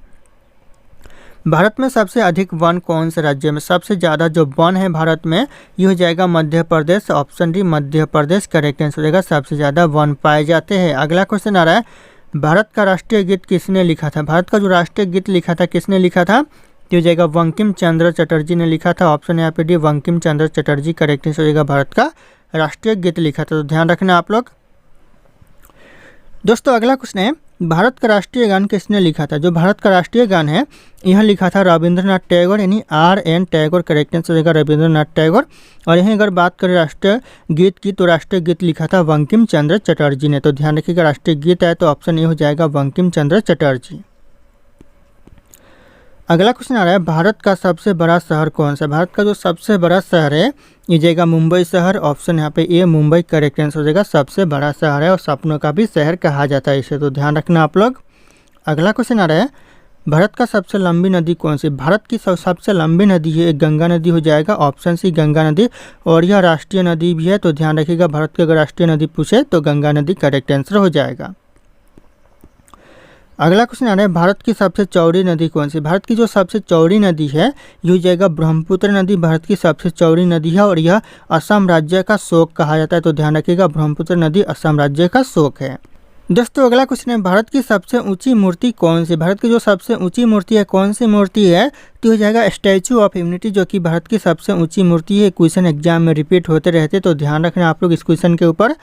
भारत में सबसे अधिक वन कौन से राज्य में? सबसे ज़्यादा जो वन है भारत में ये हो जाएगा Madhya Pradesh, option D Madhya Pradesh correct answer हो जाएगा, सबसे ज़्यादा वन पाए जाते हैं। अगला क्वेश्चन आ रहा है, भारत का राष्ट्रीय गीत किसने लिखा था? भारत का जो राष्ट्रीय गीत लिखा था किसने लिखा था? तो हो जाएगा बंकिम चंद्र चटर्जी ने लिखा था, ऑप्शन यहाँ पे D Bankim Chandra Chatterjee correct answer हो जाएगा, भारत का राष्ट्रीय गीत लिखा था, तो ध्यान रखना आप लोग। दोस्तों अगला क्वेश्चन है, भारत का राष्ट्रीय गान किसने लिखा था? जो भारत का राष्ट्रीय गान है यह लिखा था रविंद्रनाथ टैगोर, यानी RN टैगोर करेक्ट आंसर हो जाएगा, रविंद्रनाथ टैगोर। और यहीं अगर बात करें राष्ट्रीय गीत की तो राष्ट्रीय गीत लिखा था बंकिम चंद्र चटर्जी ने, तो ध्यान रखिएगा राष्ट्रीय गीत है तो ऑप्शन ए हो जाएगा बंकिम चंद्र चटर्जी। अगला क्वेश्चन आ रहा है, भारत का सबसे बड़ा शहर कौन सा? भारत का जो सबसे बड़ा शहर है ये जाएगा मुंबई शहर, ऑप्शन यहाँ पे ए मुंबई करेक्ट आंसर हो जाएगा, सबसे बड़ा शहर है और सपनों का भी शहर कहा जाता है इसे, तो ध्यान रखना आप लोग। अगला क्वेश्चन आ रहा है, भारत का सबसे लंबी नदी कौन सी? भारत की सबसे लंबी नदी है एक गंगा नदी हो जाएगा, ऑप्शन सी गंगा नदी, और यह राष्ट्रीय नदी भी है, तो ध्यान रखिएगा भारत की अगर राष्ट्रीय नदी पूछे तो गंगा नदी करेक्ट आंसर हो जाएगा। अगला क्वेश्चन आ रहा है, भारत की सबसे चौड़ी नदी कौन सी? भारत की जो सबसे चौड़ी नदी है ये हो जाएगा ब्रह्मपुत्र नदी, भारत की सबसे चौड़ी नदी है और यह असम राज्य का शोक कहा जाता है, तो ध्यान रखिएगा ब्रह्मपुत्र नदी असम राज्य का शोक है। दोस्तों अगला क्वेश्चन है, भारत की सबसे ऊंची मूर्ति कौन सी? भारत की जो सबसे ऊंची मूर्ति है कौन सी मूर्ति है? तो हो जाएगा स्टैचू ऑफ यूनिटी, जो कि भारत की सबसे ऊंची मूर्ति है। क्वेश्चन एग्जाम में रिपीट होते रहते, तो ध्यान रखना आप लोग इस क्वेश्चन के ऊपर।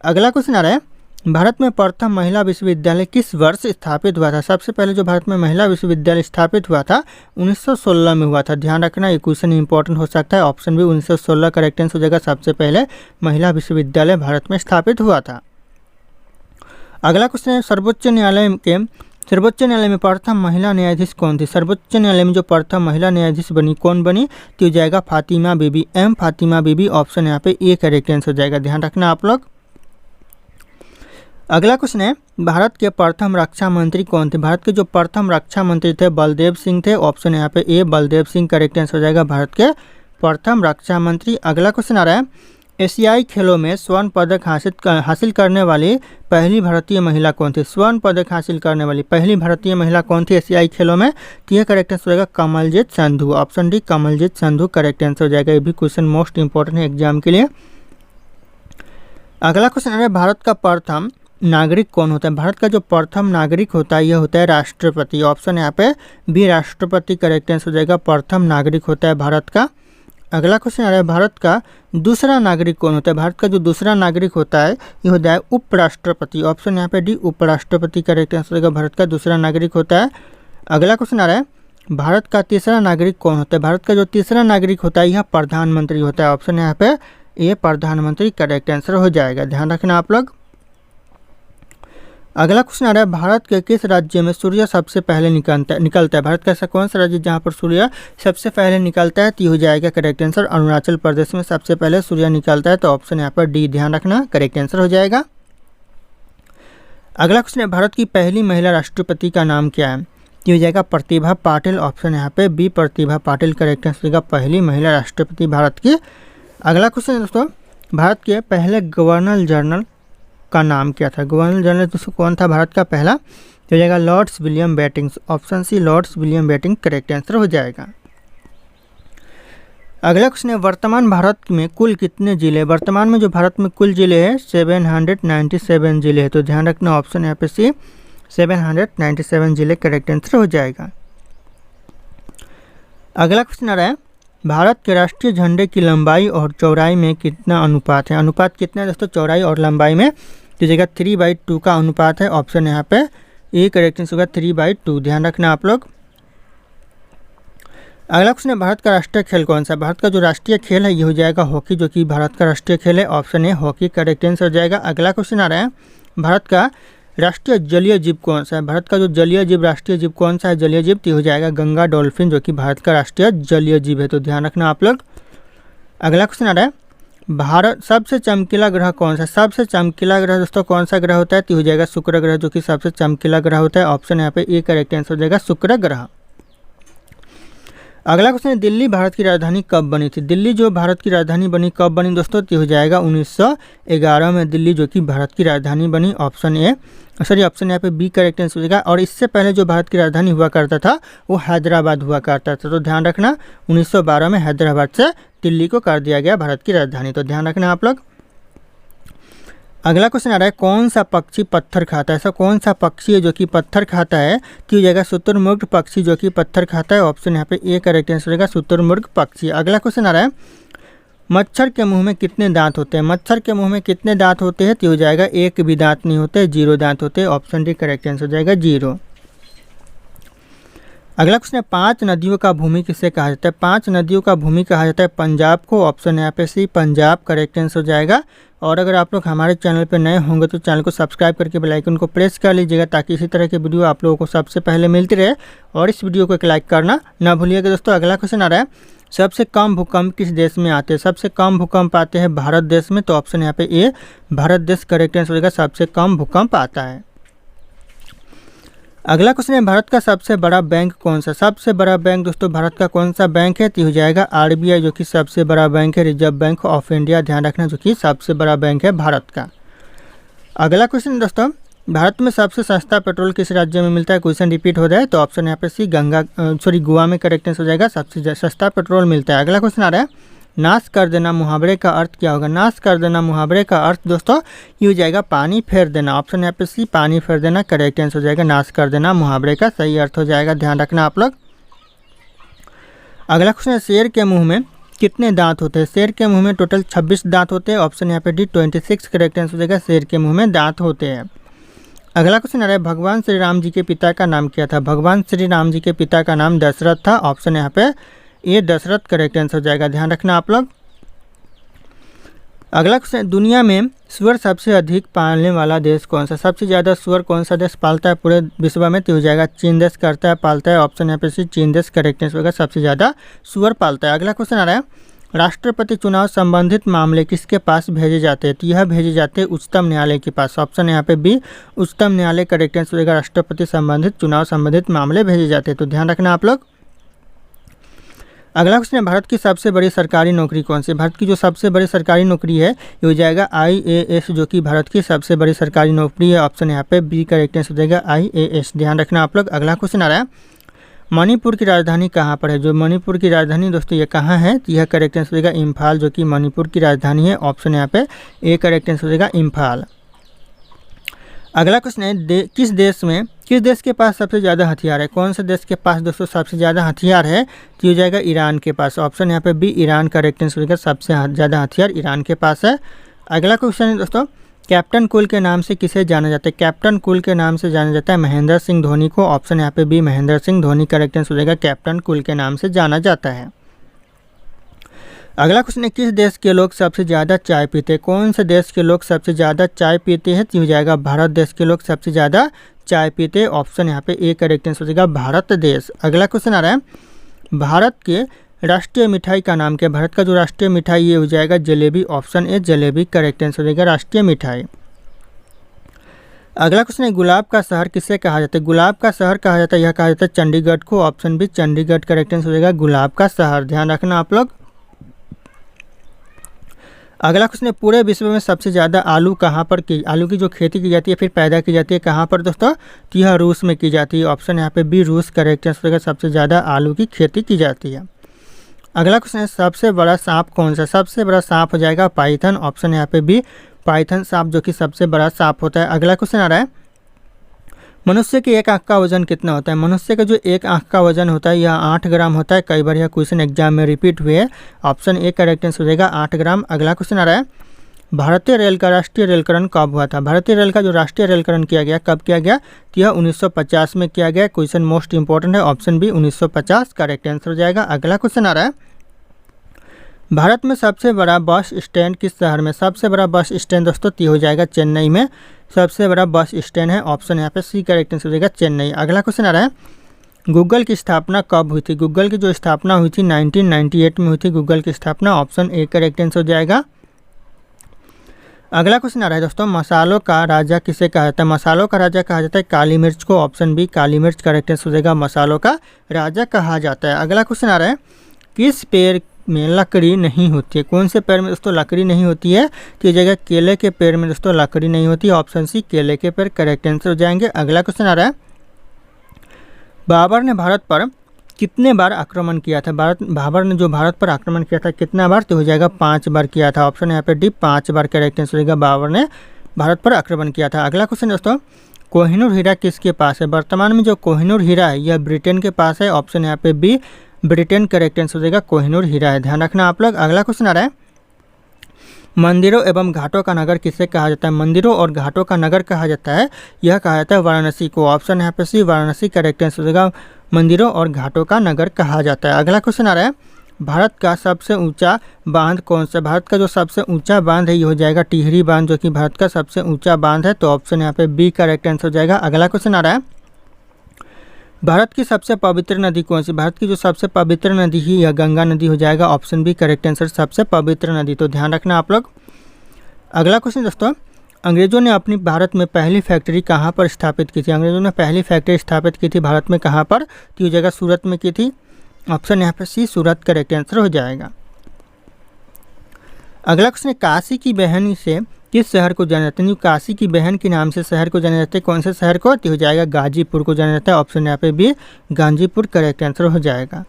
अगला क्वेश्चन आ रहा है, भारत में प्रथम महिला विश्वविद्यालय किस वर्ष स्थापित हुआ था? सबसे पहले जो भारत में महिला विश्वविद्यालय स्थापित हुआ था 1916 में हुआ था, ध्यान रखना ये क्वेश्चन इंपॉर्टेंट हो सकता है, ऑप्शन भी 1916 करेक्ट आंसर हो जाएगा, सबसे पहले महिला विश्वविद्यालय भारत में स्थापित हुआ था। अगला क्वेश्चन है, सर्वोच्च न्यायालय में प्रथम महिला न्यायाधीश कौन थी? सर्वोच्च न्यायालय में जो प्रथम महिला न्यायाधीश बनी कौन बनी? तो हो जाएगा फातिमा बीबी, एम फातिमा बीबी, ऑप्शन यहाँ पे ए करेक्ट आंसर हो जाएगा, ध्यान रखना आप लोग। अगला क्वेश्चन है, भारत के प्रथम रक्षा मंत्री कौन थे? भारत के जो प्रथम रक्षा मंत्री थे बलदेव सिंह थे, ऑप्शन यहाँ पे ए बलदेव सिंह करेक्ट आंसर हो जाएगा, भारत के प्रथम रक्षा मंत्री। अगला क्वेश्चन आ रहा है, एशियाई खेलों में स्वर्ण पदक हासिल करने वाली पहली भारतीय महिला कौन थी? स्वर्ण पदक हासिल करने वाली पहली भारतीय महिला कौन थी एशियाई खेलों में? तो यह करेक्ट आंसर हो जाएगा Kamaljeet Sandhu, option D Kamaljeet Sandhu correct answer हो जाएगा, ये भी क्वेश्चन मोस्ट इंपॉर्टेंट है एग्जाम के लिए। अगला क्वेश्चन आ रहा है, भारत का प्रथम नागरिक कौन होता है? भारत का जो प्रथम नागरिक होता है यह होता है राष्ट्रपति, ऑप्शन यहाँ पे बी राष्ट्रपति करेक्ट आंसर हो जाएगा, प्रथम नागरिक होता है भारत का। अगला क्वेश्चन आ रहा है, भारत का दूसरा नागरिक कौन होता है? भारत का जो दूसरा नागरिक होता है ये होता है उपराष्ट्रपति, ऑप्शन यहाँ पे डी उपराष्ट्रपति करेक्ट आंसर हो जाएगा, भारत का दूसरा नागरिक होता है। अगला क्वेश्चन आ रहा है, भारत का तीसरा नागरिक कौन होता है? भारत का जो तीसरा नागरिक होता है यह प्रधानमंत्री होता है, ऑप्शन यहाँ पे ये प्रधानमंत्री करेक्ट आंसर हो जाएगा, ध्यान रखना आप लोग। अगला क्वेश्चन आ रहा है, भारत के किस राज्य में सूर्य सबसे पहले निकलता है? भारत का ऐसा कौन सा राज्य जहाँ पर सूर्य सबसे पहले निकलता है? तो हो जाएगा करेक्ट आंसर अरुणाचल प्रदेश में सबसे पहले सूर्य निकलता है, तो ऑप्शन यहाँ पर डी ध्यान रखना करेक्ट आंसर हो जाएगा। अगला क्वेश्चन है, भारत की पहली महिला राष्ट्रपति का नाम क्या है? तो हो जाएगा प्रतिभा पाटिल, ऑप्शन यहाँ पे B Pratibha Patil correct answer होगा, पहली महिला राष्ट्रपति भारत की। अगला क्वेश्चन है दोस्तों, भारत के पहले गवर्नर जनरल का नाम क्या था? गवर्नर जनरल दोस्तों कौन था भारत का पहला? तो हो जाएगा Lords William Bentinck, option C Lords William Bentinck correct answer हो जाएगा। अगला क्वेश्चन है, वर्तमान भारत में कुल कितने जिले? वर्तमान में जो भारत में कुल जिले हैं 797 जिले हैं, तो ध्यान रखना ऑप्शन यहाँ पे सी 797 जिले करेक्ट आंसर हो जाएगा। अगला क्वेश्चन आ रहा है, भारत के राष्ट्रीय झंडे की लंबाई और चौड़ाई में कितना अनुपात है? अनुपात कितना है दोस्तों चौड़ाई और लंबाई में? तो जगह 3/2 का अनुपात है, ऑप्शन यहाँ पे ए करेक्ट आंसर होगा 3/2, ध्यान रखना आप लोग। अगला क्वेश्चन है भारत का राष्ट्रीय खेल कौन सा है। भारत का जो राष्ट्रीय खेल है ये हो जाएगा हॉकी, जो कि भारत का राष्ट्रीय खेल है। Option A hockey correct answer हो जाएगा। अगला क्वेश्चन आ रहा है भारत का राष्ट्रीय जलीय जीव कौन सा है। भारत का जो जलीय जीव राष्ट्रीय जीव कौन सा है जलीय जीव, तो हो जाएगा गंगा डॉल्फिन, जो कि भारत का राष्ट्रीय जलीय जीव है, तो ध्यान रखना आप लोग। अगला क्वेश्चन आ रहा है भारत सबसे चमकीला ग्रह कौन सा है। सबसे चमकीला ग्रह दोस्तों कौन सा ग्रह होता है, तो हो जाएगा शुक्र ग्रह, जो कि सबसे चमकीला ग्रह होता है। ऑप्शन यहाँ पे ए करेक्ट आंसर हो जाएगा शुक्र ग्रह। अगला क्वेश्चन है दिल्ली भारत की राजधानी कब बनी थी। दिल्ली जो भारत की राजधानी बनी कब बनी दोस्तों, तो हो जाएगा 1911 में दिल्ली जो कि भारत की राजधानी बनी। ऑप्शन यहाँ पे बी करेक्ट आंसर हो जाएगा। और इससे पहले जो भारत की राजधानी हुआ करता था वो हैदराबाद हुआ करता था, तो ध्यान रखना 1912 में हैदराबाद से दिल्ली को कर दिया गया भारत की राजधानी, तो ध्यान रखना आप लोग। अगला क्वेश्चन आ रहा है कौन सा पक्षी पत्थर खाता है। ऐसा कौन सा पक्षी है जो कि पत्थर खाता है, तो हो जाएगा शुतुरमुर्ग पक्षी, जो कि पत्थर खाता है। ऑप्शन यहाँ पे ए करेक्ट आंसर होगा शुतुरमुर्ग पक्षी। अगला क्वेश्चन आ रहा है मच्छर के मुंह में कितने दांत होते हैं। मच्छर के मुंह में कितने दांत होते हैं, तो हो जाएगा एक भी दांत नहीं होते, 0 दांत होते हैं। ऑप्शन डी करेक्ट आंसर हो जाएगा 0। अगला क्वेश्चन है 5 नदियों का भूमि किसे कहा जाता है। 5 नदियों का भूमि कहा जाता है पंजाब को। ऑप्शन यहाँ पे सी पंजाब करेक्ट आंसर हो जाएगा। और अगर आप लोग हमारे चैनल पर नए होंगे तो चैनल को सब्सक्राइब करके बेल आइकन को प्रेस कर लीजिएगा, ताकि इसी तरह के वीडियो आप लोगों को सबसे पहले मिलती रहे। और इस वीडियो को एक लाइक करना ना भूलिएगा दोस्तों। अगला क्वेश्चन आ रहा है सबसे कम भूकंप किस देश में आते हैं। सबसे कम भूकंप आते हैं भारत देश में, तो ऑप्शन यहाँ पे ए भारत देश करेक्ट आंसर हो जाएगा, सबसे कम भूकंप आता है। अगला क्वेश्चन है भारत का सबसे बड़ा बैंक कौन सा। सबसे बड़ा बैंक दोस्तों भारत का कौन सा बैंक है, तो हो जाएगा आरबीआई, जो कि सबसे बड़ा बैंक है, रिजर्व बैंक ऑफ इंडिया, ध्यान रखना, जो कि सबसे बड़ा बैंक है भारत का। अगला क्वेश्चन दोस्तों भारत में सबसे सस्ता पेट्रोल किस राज्य में मिलता है। क्वेश्चन रिपीट हो रहा है, तो ऑप्शन यहाँ पे सी गोवा में करेक्ट आंसर हो जाएगा, सबसे सस्ता पेट्रोल मिलता है। अगला क्वेश्चन आ रहा है नाश कर देना मुहावरे का अर्थ क्या होगा। नाश कर देना मुहावरे का अर्थ दोस्तों ये हो जाएगा पानी फेर देना। ऑप्शन यहाँ पे सी पानी फेर देना करेक्ट आंसर हो जाएगा। नाश कर देना मुहावरे का सही अर्थ हो जाएगा, ध्यान रखना आप लोग। अगला क्वेश्चन है शेर के मुंह में कितने दांत होते हैं। शेर के मुंह में टोटल 26 दांत होते हैं। ऑप्शन यहाँ पे डी 26 करेक्ट आंसर हो जाएगा, शेर के मुंह में दांत होते हैं। अगला क्वेश्चन आ रहा है भगवान श्री राम जी के पिता का नाम क्या था। भगवान श्री राम जी के पिता का नाम दशरथ था। ऑप्शन यहाँ पे ये दशरथ करेक्ट आंसर हो जाएगा, ध्यान रखना आप लोग। अगला क्वेश्चन दुनिया में सुअर सबसे अधिक पालने वाला देश कौन सा। सबसे ज़्यादा सुअर कौन सा देश पालता है पूरे विश्व में, तो हो जाएगा चीन देश करता है पालता है। ऑप्शन यहाँ पे सी चीन देश करेक्ट आंसर होगा, सबसे ज़्यादा सुअर पालता है। अगला क्वेश्चन आ रहा है राष्ट्रपति चुनाव संबंधित मामले किसके पास भेजे जाते हैं, तो यह भेजे जाते हैं उच्चतम न्यायालय के पास। ऑप्शन यहाँ पे बी उच्चतम न्यायालय करेक्ट आंसर होगा, राष्ट्रपति संबंधित चुनाव संबंधित मामले भेजे जाते हैं, तो ध्यान रखना आप लोग। अगला क्वेश्चन है भारत की सबसे बड़ी सरकारी नौकरी कौन सी। भारत की जो सबसे बड़ी सरकारी नौकरी है ये हो जाएगा IAS, जो कि भारत की सबसे बड़ी सरकारी नौकरी है। ऑप्शन यहाँ पे बी करेक्ट आंसर हो जाएगा IAS, ध्यान रखना आप लोग। अगला क्वेश्चन आ रहा है मणिपुर की राजधानी कहाँ पर है। जो मणिपुर की राजधानी दोस्तों ये कहाँ है, तो यह करेक्ट आंसर हो जाएगा इम्फाल, जो कि मणिपुर की राजधानी है। ऑप्शन यहाँ पे ए करेक्ट आंसर हो जाएगा इम्फाल। अगला क्वेश्चन है किस देश के पास सबसे ज़्यादा हथियार है। कौन से देश के पास दोस्तों सबसे ज़्यादा हथियार है, तो हो जाएगा ईरान के पास। ऑप्शन यहाँ पे बी ईरान करेक्ट आंसर होगा, सबसे ज़्यादा हथियार ईरान के पास है। अगला क्वेश्चन है दोस्तों कैप्टन कूल के नाम से किसे जाना जाता है। कैप्टन कूल के नाम से जाना जाता है महेंद्र सिंह धोनी को। ऑप्शन यहाँ पे B Mahendra Singh Dhoni correct answer हो जाएगा, कैप्टन कूल के नाम से जाना जाता है। अगला क्वेश्चन है किस देश के लोग सबसे ज़्यादा चाय पीते हैं। कौन से देश के लोग सबसे ज़्यादा चाय पीते हैं, तो हो जाएगा भारत देश के लोग सबसे ज़्यादा चाय पीते हैं। ऑप्शन यहाँ पे ए करेक्ट आंसर हो जाएगा भारत देश। अगला क्वेश्चन आ रहा है भारत के राष्ट्रीय मिठाई का नाम क्या है। भारत का जो राष्ट्रीय मिठाई ये हो जाएगा jalebi. Option A jalebi correct answer हो जाएगा, राष्ट्रीय मिठाई। अगला क्वेश्चन है गुलाब का शहर किसे कहा जाता है। गुलाब का शहर कहा जाता है, यह कहा जाता है चंडीगढ़ को। Option B Chandigarh correct answer हो जाएगा, गुलाब का शहर, ध्यान रखना आप लोग। अगला क्वेश्चन है पूरे विश्व में सबसे ज़्यादा आलू की जो खेती की जाती है फिर पैदा की जाती है कहाँ पर दोस्तों, तो यह रूस में की जाती है। ऑप्शन यहाँ पे बी रूस करेक्ट आंसर होगा, सबसे ज़्यादा आलू की खेती की जाती है। अगला क्वेश्चन है सबसे बड़ा सांप कौन सा। सबसे बड़ा सांप हो जाएगा पाइथन। ऑप्शन यहाँ पे बी पाइथन सांप, जो कि सबसे बड़ा सांप होता है। अगला क्वेश्चन आ रहा है मनुष्य के एक आँख का वजन कितना होता है। मनुष्य का जो एक आँख का वजन होता है यह 8 ग्राम होता है। कई बार यह क्वेश्चन एग्जाम में रिपीट हुए है। ऑप्शन ए करेक्ट आंसर हो जाएगा 8 ग्राम। अगला क्वेश्चन आ रहा है भारतीय रेल का राष्ट्रीय रेलकरण कब हुआ था? भारतीय रेल का जो राष्ट्रीय रेलकरण किया गया कब किया गया? तो यह 1950 में किया गया। क्वेश्चन मोस्ट इंपॉर्टेंट है, ऑप्शन बी 1950 करेक्ट आंसर हो जाएगा। अगला क्वेश्चन आ रहा है, भारत में सबसे बड़ा बस स्टैंड किस शहर में? सबसे बड़ा बस स्टैंड दोस्तों ये हो जाएगा चेन्नई में, सबसे बड़ा बस स्टैंड है। ऑप्शन यहाँ पे सी करेक्ट आंसर हो जाएगा चेन्नई। अगला क्वेश्चन आ रहा है, गूगल की स्थापना कब हुई थी? गूगल की जो स्थापना हुई थी 1998 में हुई थी गूगल की स्थापना। ऑप्शन ए करेक्ट आंसर हो जाएगा। अगला क्वेश्चन आ रहा है दोस्तों, मसालों का राजा किसे कहा जाता है? मसालों का राजा कहा जाता है काली मिर्च को। ऑप्शन बी काली मिर्च करेक्ट आंसर हो जाएगा, मसालों का राजा कहा जाता है। अगला क्वेश्चन आ रहा है, किस पेड़ में लकड़ी नहीं होती है? कौन से पेड़ में दोस्तों लकड़ी नहीं होती है? तो ये जगह केले के पेड़ में दोस्तों लकड़ी नहीं होती है। ऑप्शन सी केले के पेड़ करेक्ट आंसर हो जाएंगे। अगला क्वेश्चन आ रहा है, बाबर ने भारत पर कितने बार आक्रमण किया था? बाबर ने जो भारत पर आक्रमण किया था कितना बार? तो हो जाएगा 5 बार किया था। ऑप्शन यहाँ पे डी 5 बार करेक्ट आंसर होगा, बाबर ने भारत पर आक्रमण किया था। अगला क्वेश्चन दोस्तों, कोहिनूर हीरा किसके पास है? वर्तमान में जो कोहिनूर हीरा है यह ब्रिटेन के पास है। ऑप्शन यहाँ पे बी ब्रिटेन करेक्ट आंसर हो जाएगा, कोहिनूर हीरा है, ध्यान रखना आप लोग। अगला क्वेश्चन आ रहा है, मंदिरों एवं घाटों का नगर किसे कहा जाता है? मंदिरों और घाटों का नगर कहा जाता है, यह कहा जाता है वाराणसी को। ऑप्शन यहाँ पे सी वाराणसी करेक्ट आंसर हो जाएगा, मंदिरों और घाटों का नगर कहा जाता है। अगला क्वेश्चन आ रहा है, भारत का सबसे ऊंचा बांध कौन सा? भारत का जो सबसे ऊंचा बांध है ये हो जाएगा टिहरी बांध, जो कि भारत का सबसे ऊंचा बांध है। तो ऑप्शन यहाँ पे बी करेक्ट आंसर हो जाएगा। अगला क्वेश्चन आ रहा है, भारत की सबसे पवित्र नदी कौन सी? भारत की जो सबसे पवित्र नदी है यह गंगा नदी हो जाएगा। ऑप्शन बी करेक्ट आंसर, सबसे पवित्र नदी। तो ध्यान रखना आप लोग। अगला क्वेश्चन दोस्तों, अंग्रेजों ने अपनी भारत में पहली फैक्ट्री कहाँ पर स्थापित की थी? अंग्रेजों ने पहली फैक्ट्री स्थापित की थी भारत में कहाँ पर? तो ये जगह सूरत में की थी। ऑप्शन यहाँ पे सी सूरत करेक्ट आंसर हो जाएगा। अगला क्वेश्चन, काशी की बहन से किस शहर को जाना जाता है? काशी की बहन के नाम से शहर को जाना जाता है, कौन से शहर को? तो हो जाएगा गाजीपुर को जाना जाता है। ऑप्शन यहाँ पे भी गाजीपुर करेक्ट आंसर हो जाएगा।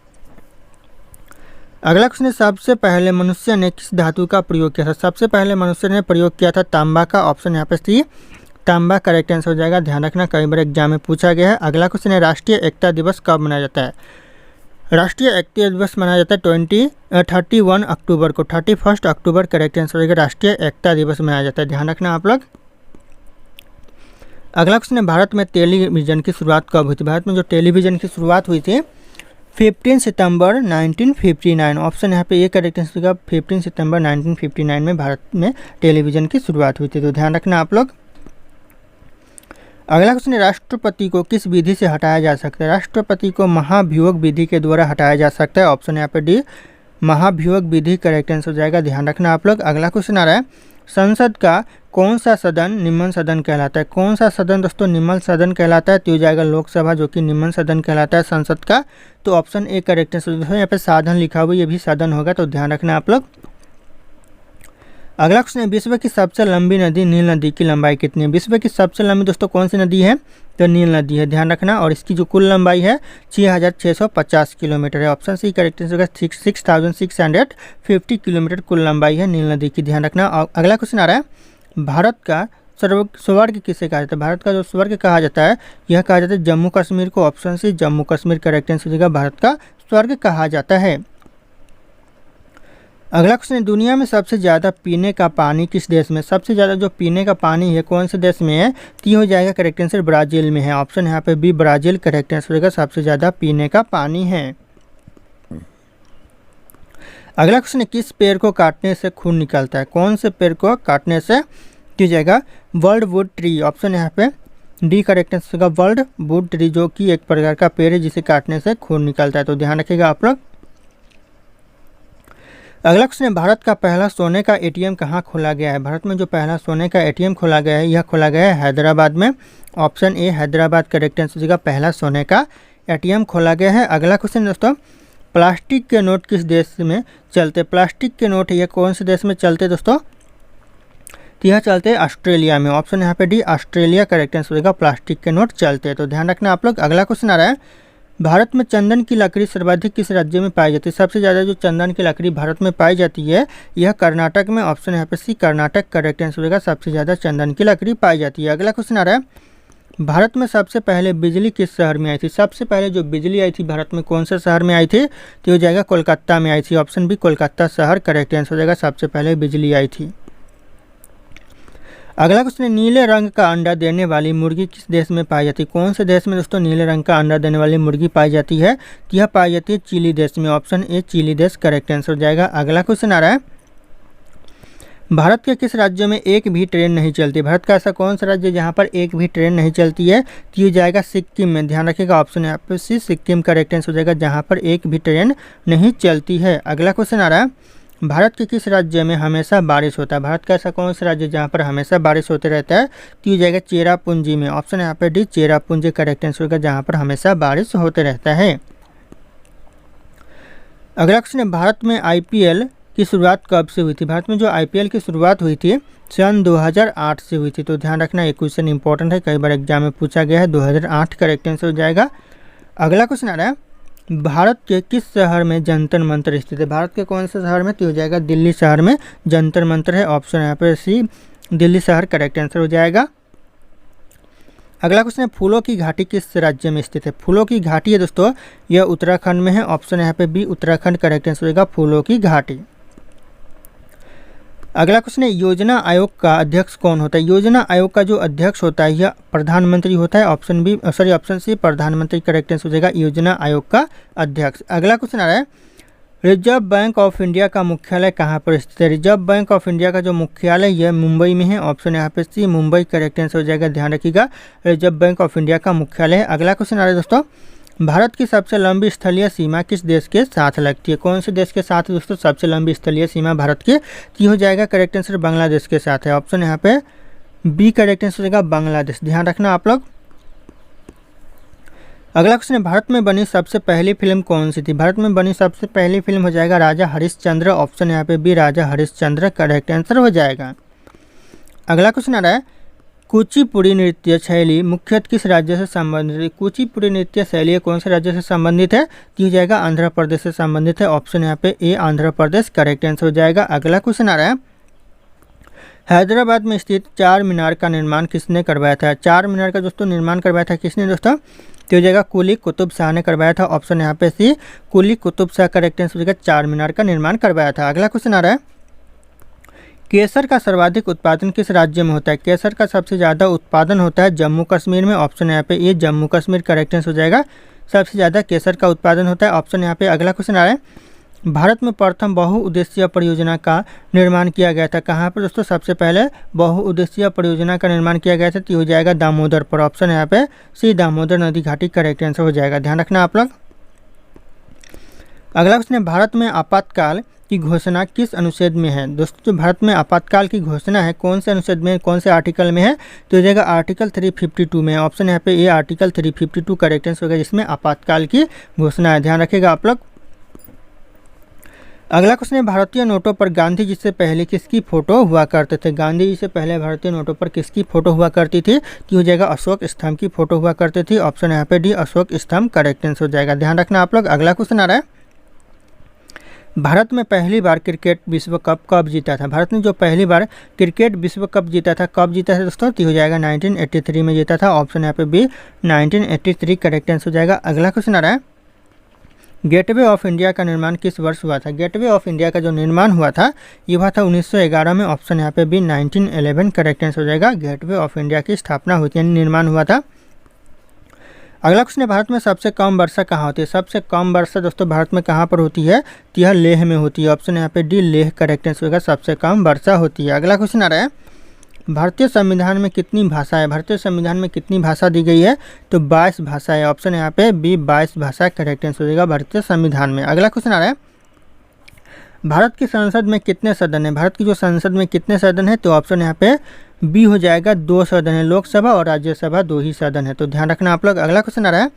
अगला क्वेश्चन, सबसे पहले मनुष्य ने किस धातु का प्रयोग किया था? सबसे पहले मनुष्य ने प्रयोग किया था तांबा का। ऑप्शन यहाँ पे सी तांबा करेक्ट आंसर हो जाएगा, ध्यान रखना कई बार एग्जाम में पूछा गया है। अगला क्वेश्चन है, राष्ट्रीय एकता दिवस कब मनाया जाता है? राष्ट्रीय एकता दिवस मनाया जाता है 31 अक्टूबर को। 31 अक्टूबर करेक्ट आंसर होगा, राष्ट्रीय एकता दिवस मनाया जाता है, ध्यान रखना आप लोग। अगला क्वेश्चन है, भारत में टेलीविज़न की शुरुआत कब हुई थी? भारत में जो टेलीविज़न की शुरुआत हुई थी 15 सितंबर 1959। ऑप्शन यहाँ पे ये करेक्ट आंसर होगा, 15 सितंबर 1959 में भारत में टेलीविज़न की शुरुआत हुई थी। तो ध्यान रखना आप लोग। अगला क्वेश्चन है, राष्ट्रपति को किस विधि से हटाया जा सकता है? राष्ट्रपति को महाभियोग विधि के द्वारा हटाया जा सकता है। ऑप्शन यहाँ पे डी महाभियोग विधि करेक्ट आंसर हो जाएगा, ध्यान रखना आप लोग। अगला क्वेश्चन आ रहा है, संसद का कौन सा सदन निम्न सदन कहलाता है? कौन सा सदन दोस्तों निम्न सदन कहलाता है? तो हो जाएगा लोकसभा, जो कि निम्न सदन कहलाता है संसद का। तो ऑप्शन ए करेक्ट आंसर दोस्तों, यहाँ पे साधन लिखा हुआ ये भी सदन होगा, तो ध्यान रखना आप लोग। अगला क्वेश्चन है, विश्व की सबसे लंबी नदी नील नदी की लंबाई कितनी है? विश्व की सबसे लंबी दोस्तों कौन सी नदी है? तो नील नदी है, ध्यान रखना। और इसकी जो कुल लंबाई है 6650 किलोमीटर है। ऑप्शन सी करेक्ट आंसर होगा, 6650 किलोमीटर कुल लंबाई है नील नदी की, ध्यान रखना। अगला क्वेश्चन आ रहा है, भारत का स्वर्ग किसे कहा जाता है? भारत का जो स्वर्ग कहा जाता है यह कहा जाता है जम्मू कश्मीर को। Option C Jammu Kashmir correct answer होगा, भारत का स्वर्ग कहा जाता है। अगला क्वेश्चन है, दुनिया में सबसे ज़्यादा पीने का पानी किस देश में? सबसे ज़्यादा जो पीने का पानी है कौन से देश में है? तो ये हो जाएगा करेक्ट आंसर ब्राज़ील में है। ऑप्शन यहाँ पे बी ब्राज़ील करेक्ट आंसर होगा, सबसे ज़्यादा पीने का पानी है। अगला क्वेश्चन है, किस पेड़ को काटने से खून निकलता है? कौन से पेड़ को काटने से? तो जाएगा वर्ल्ड वुड ट्री। ऑप्शन यहाँ पे डी करेक्ट आंसर होगा, वर्ल्ड वुड ट्री, जो कि एक प्रकार का पेड़ है जिसे काटने से खून निकलता है। तो ध्यान रखिएगा आप लोग। अगला क्वेश्चन है, भारत का पहला सोने का एटीएम कहाँ खोला गया है? भारत में जो पहला सोने का एटीएम खोला गया है यह खोला गया है हैदराबाद में। Option A Hyderabad correct answer होगा, पहला सोने का एटीएम खोला गया है। अगला क्वेश्चन दोस्तों, प्लास्टिक के नोट किस देश में चलते? प्लास्टिक के नोट ये कौन से देश में चलते दोस्तों? तो यह चलते हैं ऑस्ट्रेलिया में। ऑप्शन यहाँ पे डी ऑस्ट्रेलिया करेक्ट आंसर होगा, प्लास्टिक के नोट चलते हैं, तो ध्यान रखना आप लोग। अगला क्वेश्चन आ रहा है, भारत में चंदन की लकड़ी सर्वाधिक किस राज्य में पाई जाती है? सबसे ज़्यादा जो चंदन की लकड़ी भारत में पाई जाती है यह कर्नाटक में। ऑप्शन यहाँ पे सी कर्नाटक करेक्ट आंसर होगा, सबसे ज़्यादा चंदन की लकड़ी पाई जाती है। अगला क्वेश्चन आ रहा है, भारत में सबसे पहले बिजली किस शहर में आई थी? सबसे पहले जो बिजली आई थी भारत में कौन से शहर में आई थी? तो हो जाएगा कोलकाता में आई थी। ऑप्शन बी कोलकाता शहर करेक्ट आंसर हो जाएगा, सबसे पहले बिजली आई थी। अगला क्वेश्चन है, नीले रंग का अंडा देने वाली मुर्गी किस देश में पाई जाती है? कौन से देश में दोस्तों नीले रंग का अंडा देने वाली मुर्गी पाई जाती है? तो यह पाई जाती है चिली देश में। ऑप्शन ए चिली देश करेक्ट आंसर हो जाएगा। अगला क्वेश्चन आ रहा है, भारत के किस राज्य में एक भी ट्रेन नहीं चलती? भारत का ऐसा कौन सा राज्य जहां पर एक भी ट्रेन नहीं चलती है? तो ये जाएगा सिक्किम में। ध्यान रखिएगा, ऑप्शन यहाँ पे सी सिक्किम करेक्ट आंसर हो जाएगा, जहां पर एक भी ट्रेन नहीं चलती है। अगला क्वेश्चन आ रहा है, भारत के किस राज्य में हमेशा बारिश होता है? भारत का ऐसा कौन सा राज्य जहाँ पर हमेशा बारिश होते रहता है? तो ये जाएगा चेरापूंजी में। ऑप्शन यहाँ पे डी चेरापूंजी करेक्ट आंसर होगा, जहाँ पर हमेशा बारिश होते रहता है। अगला क्वेश्चन है, भारत में आईपीएल की शुरुआत कब से हुई थी? भारत में जो आईपीएल की शुरुआत हुई थी सन 2008 से हुई थी। तो ध्यान रखना, ये क्वेश्चन इंपॉर्टेंट है, कई बार एग्जाम में पूछा गया है। 2008 करेक्ट आंसर हो जाएगा। अगला क्वेश्चन आ रहा है, भारत के किस शहर में जंतर मंतर स्थित है? भारत के कौन से शहर में? तो हो जाएगा दिल्ली शहर में जंतर मंतर है। ऑप्शन यहाँ पर सी दिल्ली शहर करेक्ट आंसर हो जाएगा। अगला क्वेश्चन है, फूलों की घाटी किस राज्य में स्थित है? फूलों की घाटी है दोस्तों, यह उत्तराखंड में है। ऑप्शन यहाँ पे बी उत्तराखंड करेक्ट आंसर होगा, फूलों की घाटी। अगला क्वेश्चन है, योजना आयोग का अध्यक्ष कौन होता है? योजना आयोग का जो अध्यक्ष होता है यह प्रधानमंत्री होता है। ऑप्शन सी प्रधानमंत्री करेक्ट आंसर हो जाएगा, योजना आयोग का अध्यक्ष। अगला क्वेश्चन आ रहा है, रिजर्व बैंक ऑफ इंडिया का मुख्यालय कहाँ पर स्थित है? रिजर्व बैंक ऑफ इंडिया का जो मुख्यालय यह मुंबई में है। ऑप्शन यहाँ पे सी मुंबई करेक्ट आंसर हो जाएगा। ध्यान रखिएगा, रिजर्व बैंक ऑफ इंडिया का मुख्यालय है। अगला क्वेश्चन आ रहा है दोस्तों, भारत की सबसे लंबी स्थलीय सीमा किस देश के साथ लगती है? कौन से देश के साथ दोस्तों सबसे लंबी स्थलीय सीमा भारत की? तो हो जाएगा करेक्ट आंसर बांग्लादेश के साथ है। ऑप्शन यहाँ पे बी करेक्ट आंसर हो जाएगा, बांग्लादेश। ध्यान रखना आप लोग। अगला क्वेश्चन है, भारत में बनी सबसे पहली फिल्म कौन सी थी? भारत में बनी सबसे पहली फिल्म हो जाएगा राजा हरिश्चंद्र। ऑप्शन यहाँ पे बी राजा हरिश्चंद्र करेक्ट आंसर हो जाएगा। अगला क्वेश्चन आ रहा है, कुचिपुड़ी नृत्य शैली मुख्यतः किस राज्य से संबंधित है? कुचिपुड़ी नृत्य शैली कौन से राज्य से संबंधित है? तो हो जाएगा आंध्र प्रदेश से संबंधित है। ऑप्शन यहाँ पे ए आंध्र प्रदेश करेक्ट आंसर हो जाएगा। अगला क्वेश्चन आ रहा है, हैदराबाद में स्थित चार मीनार का निर्माण किसने करवाया था? चार मीनार का दोस्तों निर्माण करवाया था किसने दोस्तों? तो हो जाएगा कुली कुतुब शाह ने करवाया था। ऑप्शन यहाँ पे सी कुली कुतुब शाह करेक्ट आंसर हो जाएगा, चार मीनार का निर्माण करवाया था। अगला क्वेश्चन आ रहा है, केसर का सर्वाधिक उत्पादन किस राज्य में होता है? केसर का सबसे ज़्यादा उत्पादन होता है जम्मू कश्मीर में। ऑप्शन यहाँ पे ये जम्मू कश्मीर करेक्ट आंसर हो जाएगा, सबसे ज़्यादा केसर का उत्पादन होता है। ऑप्शन यहाँ पे। अगला क्वेश्चन आ रहा है, भारत में प्रथम बहुउद्देशीय परियोजना का निर्माण किया गया था कहाँ पर दोस्तों? सबसे पहले बहुउद्देशीय परियोजना का निर्माण किया गया था, तो हो जाएगा दामोदर पर। ऑप्शन यहाँ पे सी दामोदर नदी घाटी करेक्ट आंसर हो जाएगा। ध्यान रखना आप लोग। अगला क्वेश्चन है, भारत में आपातकाल की घोषणा किस अनुच्छेद में है? दोस्तों जो भारत में आपातकाल की घोषणा है कौन से अनुच्छेद में, कौन से आर्टिकल में है? तो हो जाएगा आर्टिकल 352 में। ऑप्शन यहाँ पे ये आर्टिकल 352 करेक्ट आंसर होगा, जिसमें आपातकाल की घोषणा है। ध्यान रखिएगा आप लोग। अगला क्वेश्चन है, भारतीय नोटों पर गांधी जी से पहले किसकी फोटो हुआ करते थे? गांधी जी से पहले भारतीय नोटों पर किसकी फोटो हुआ करती थी? तो हो जाएगा अशोक स्तंभ की फोटो हुआ करती थी। ऑप्शन यहाँ पे डी अशोक स्तंभ करेक्ट आंसर हो जाएगा। ध्यान रखना आप लोग। अगला क्वेश्चन आ रहा है, भारत में पहली बार क्रिकेट विश्व कप कब जीता था? भारत ने जो पहली बार क्रिकेट विश्व कप जीता था कब जीता था दोस्तों? तो हो जाएगा 1983 में जीता था। ऑप्शन यहाँ पे बी 1983 करेक्ट आंसर हो जाएगा। अगला क्वेश्चन आ रहा है, गेटवे ऑफ इंडिया का निर्माण किस वर्ष हुआ था? गेटवे ऑफ इंडिया का जो निर्माण हुआ था ये हुआ था 1911 में। ऑप्शन यहाँ पे भी 1911 करेक्ट आंसर हो जाएगा। गेटवे ऑफ इंडिया की स्थापना हुई थी, यानी निर्माण हुआ था। अगला क्वेश्चन है, भारत में सबसे कम वर्षा कहाँ होती है? सबसे कम वर्षा दोस्तों भारत में कहाँ पर होती है? तो यह लेह में होती है। ऑप्शन यहाँ पे डी लेह करेक्ट आंसर होगा, सबसे कम वर्षा होती है। अगला क्वेश्चन आ रहा है, भारतीय संविधान में कितनी भाषा है? भारतीय संविधान में कितनी भाषा दी गई है? तो 22 भाषा है। ऑप्शन यहाँ पे बी 22 भाषा करेक्ट आंसर हो जाएगा भारतीय संविधान में। अगला क्वेश्चन आ रहा है, भारत की संसद में कितने सदन है? भारत की जो संसद में कितने सदन है? तो ऑप्शन यहाँ पे बी हो जाएगा 2 सदन है। लोकसभा और राज्यसभा 2 ही सदन है, तो ध्यान रखना आप लोग। अगला क्वेश्चन आ रहा है,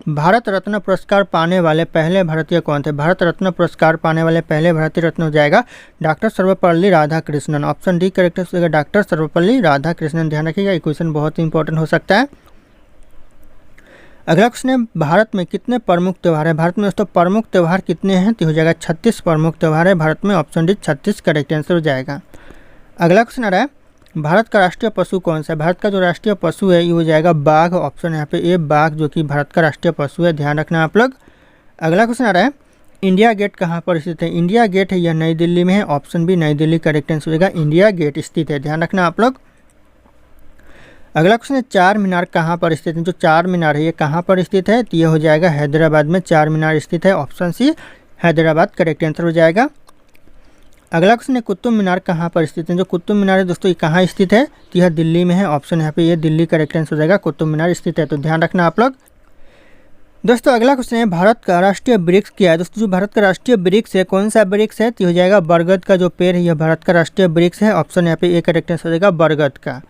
भारत रत्न पुरस्कार पाने वाले पहले भारतीय कौन थे? भारत रत्न पुरस्कार पाने वाले पहले भारतीय रत्न हो जाएगा doctor Sarvepalli Radhakrishnan. Option D correct हो जाएगा, डॉक्टर सर्वपल्ली राधाकृष्णन। ध्यान रखिएगा, ये क्वेश्चन बहुत इंपॉर्टेंट हो सकता है। अगला क्वेश्चन है, भारत में कितने प्रमुख त्यौहार है? भारत में दोस्तों प्रमुख त्यौहार कितने हैं? तो हो जाएगा 36 प्रमुख त्यौहार है भारत में। ऑप्शन डी 36 करेक्ट आंसर हो जाएगा। अगला क्वेश्चन आ रहा है, भारत का राष्ट्रीय पशु कौन सा है? भारत का जो राष्ट्रीय पशु है ये हो जाएगा बाघ। ऑप्शन यहाँ पे ए बाघ, जो कि भारत का राष्ट्रीय पशु है। ध्यान रखना आप लोग। अगला क्वेश्चन आ रहा है, इंडिया गेट कहाँ पर स्थित है? इंडिया गेट है यह नई दिल्ली में है। ऑप्शन बी नई दिल्ली करेक्ट आंसर हो जाएगा, इंडिया गेट स्थित है। ध्यान रखना आप लोग। अगला क्वेश्चन है चार मीनार कहाँ पर स्थित है। जो चार मीनार है ये कहाँ पर स्थित है, तो ये हो जाएगा हैदराबाद में चार मीनार स्थित है। Option C Hyderabad correct answer हो जाएगा। अगला क्वेश्चन है कुतुब मीनार कहाँ पर स्थित है। जो कुतुब मीनार है दोस्तों ये कहाँ स्थित है, तो यह दिल्ली में है। ऑप्शन यहाँ पे ये दिल्ली करेक्ट आंसर हो जाएगा, कुतुब मीनार स्थित है, तो ध्यान रखना आप लोग। दोस्तों अगला क्वेश्चन है भारत का राष्ट्रीय वृक्ष क्या है। दोस्तों जो भारत का राष्ट्रीय वृक्ष है कौन सा वृक्ष है, तो हो जाएगा बरगद का जो पेड़ है यह भारत का राष्ट्रीय वृक्ष है। ऑप्शन यहाँ पे ए करेक्ट आंसर हो जाएगा बरगद का।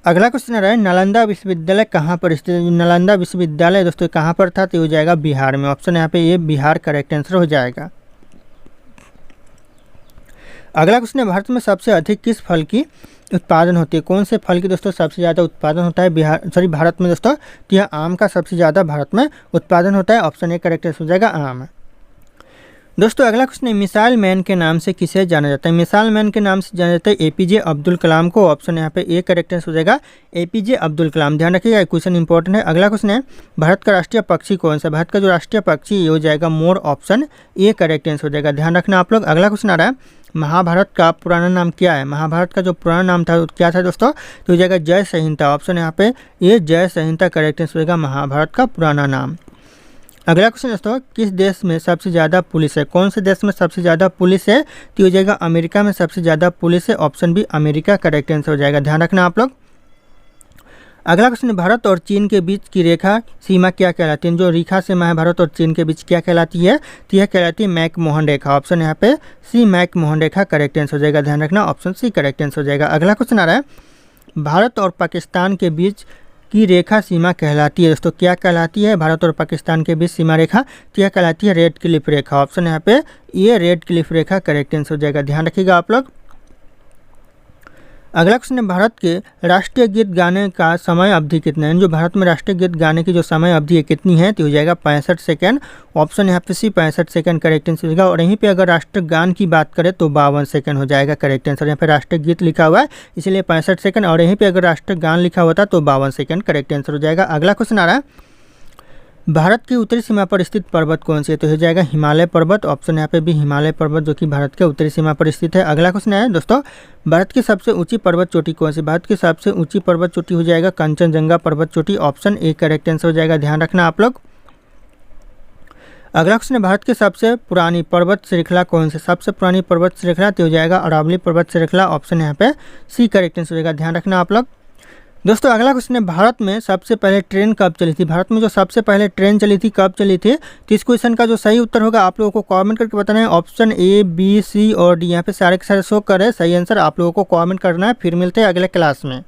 अगला क्वेश्चन है नालंदा विश्वविद्यालय कहाँ पर स्थित है। नालंदा विश्वविद्यालय दोस्तों कहाँ पर था, तो हो जाएगा बिहार में। ऑप्शन यहाँ पे ये बिहार करेक्ट आंसर हो जाएगा। अगला क्वेश्चन है भारत में सबसे अधिक किस फल की उत्पादन होती है। कौन से फल की दोस्तों सबसे ज़्यादा उत्पादन होता है भारत में दोस्तों, तो यह आम का सबसे ज़्यादा भारत में उत्पादन होता है। ऑप्शन ए करेक्ट आंसर हो जाएगा आम। दोस्तों अगला क्वेश्चन है मिसाइल मैन के नाम से किसे जाना जाता है। मिसाइल मैन के नाम से जाना जाता है एपीजे अब्दुल कलाम को। ऑप्शन यहाँ पे ए करेक्ट आंसर हो जाएगा एपीजे अब्दुल कलाम। ध्यान रखिएगा क्वेश्चन इंपॉर्टेंट है। अगला क्वेश्चन है भारत का राष्ट्रीय पक्षी कौन सा। भारत का जो राष्ट्रीय पक्षी ये हो जाएगा मोर। ऑप्शन ए करेक्ट आंसर हो जाएगा, ध्यान रखना आप लोग। अगला क्वेश्चन आ रहा है महाभारत का पुराना नाम क्या है। महाभारत का जो पुराना नाम था क्या था दोस्तों, तो हो जाएगा जय संहिता। ऑप्शन यहाँ पे ये जय संहिता करेक्ट आंसर हो जाएगा महाभारत का पुराना नाम। अगला क्वेश्चन दोस्तों किस देश में सबसे ज़्यादा पुलिस है। कौन से देश में सबसे ज़्यादा पुलिस है, तो हो जाएगा अमेरिका में सबसे ज़्यादा पुलिस है। Option B America correct answer हो जाएगा, ध्यान रखना आप लोग। अगला क्वेश्चन भारत और चीन के बीच की रेखा सीमा क्या कहलाती है। जो रेखा सीमा है भारत और चीन के बीच क्या कहलाती है, तो यह कहलाती है मैक-मोहन रेखा। ऑप्शन यहाँ पे सी मैक-मोहन रेखा करेक्ट आंसर हो जाएगा, ध्यान रखना। ऑप्शन सी करेक्ट आंसर हो जाएगा। अगला क्वेश्चन आ रहा है भारत और पाकिस्तान के बीच की रेखा सीमा कहलाती है। दोस्तों क्या कहलाती है भारत और पाकिस्तान के बीच सीमा रेखा, तो यह कहलाती है रेड क्लिफ रेखा। ऑप्शन यहाँ पे ये रेड क्लिफ रेखा करेक्ट आंसर हो जाएगा, ध्यान रखिएगा आप लोग। अगला क्वेश्चन है भारत के राष्ट्रीय गीत गाने का समय अवधि कितना है। जो भारत में राष्ट्रीय गीत गाने की जो समय अवधि है कितनी है, तो हो जाएगा 65 सेकंड। ऑप्शन यहाँ पे सी 65 सेकंड करेक्ट आंसर हो जाएगा। और यहीं पे अगर राष्ट्रगान की बात करें तो 52 सेकंड हो जाएगा करेक्ट आंसर। यहाँ पे राष्ट्रीय गीत लिखा हुआ है इसलिए 65 सेकंड, और यहीं पे अगर राष्ट्रगान लिखा होता तो 52 सेकंड करेक्ट आंसर हो जाएगा। अगला क्वेश्चन आ रहा है भारत की उत्तरी सीमा पर स्थित पर्वत कौन सी है, तो हो जाएगा हिमालय पर्वत। ऑप्शन यहाँ पे भी हिमालय पर्वत जो कि भारत के उत्तरी सीमा पर स्थित है। अगला क्वेश्चन है दोस्तों भारत की सबसे ऊंची पर्वत चोटी कौन सी। भारत की सबसे ऊंची पर्वत चोटी हो जाएगा कंचनजंगा पर्वत चोटी। ऑप्शन ए करेक्ट आंसर हो जाएगा, ध्यान रखना आप लोग। अगला क्वेश्चन है भारत की सबसे पुरानी पर्वत श्रृंखला कौन सी। सबसे पुरानी पर्वत श्रृंखला तो हो जाएगा अरावली पर्वत श्रृंखला। ऑप्शन यहाँ पे सी करेक्ट आंसर हो जाएगा, ध्यान रखना आप लोग। दोस्तों अगला क्वेश्चन है भारत में सबसे पहले ट्रेन कब चली थी। भारत में जो सबसे पहले ट्रेन चली थी कब चली थी, तो इस क्वेश्चन का जो सही उत्तर होगा आप लोगों को कमेंट करके बताना है। ऑप्शन ए बी सी और डी यहाँ पे सारे के सारे शो कर रहे हैं। सही आंसर आप लोगों को कमेंट करना है। फिर मिलते हैं अगले क्लास में।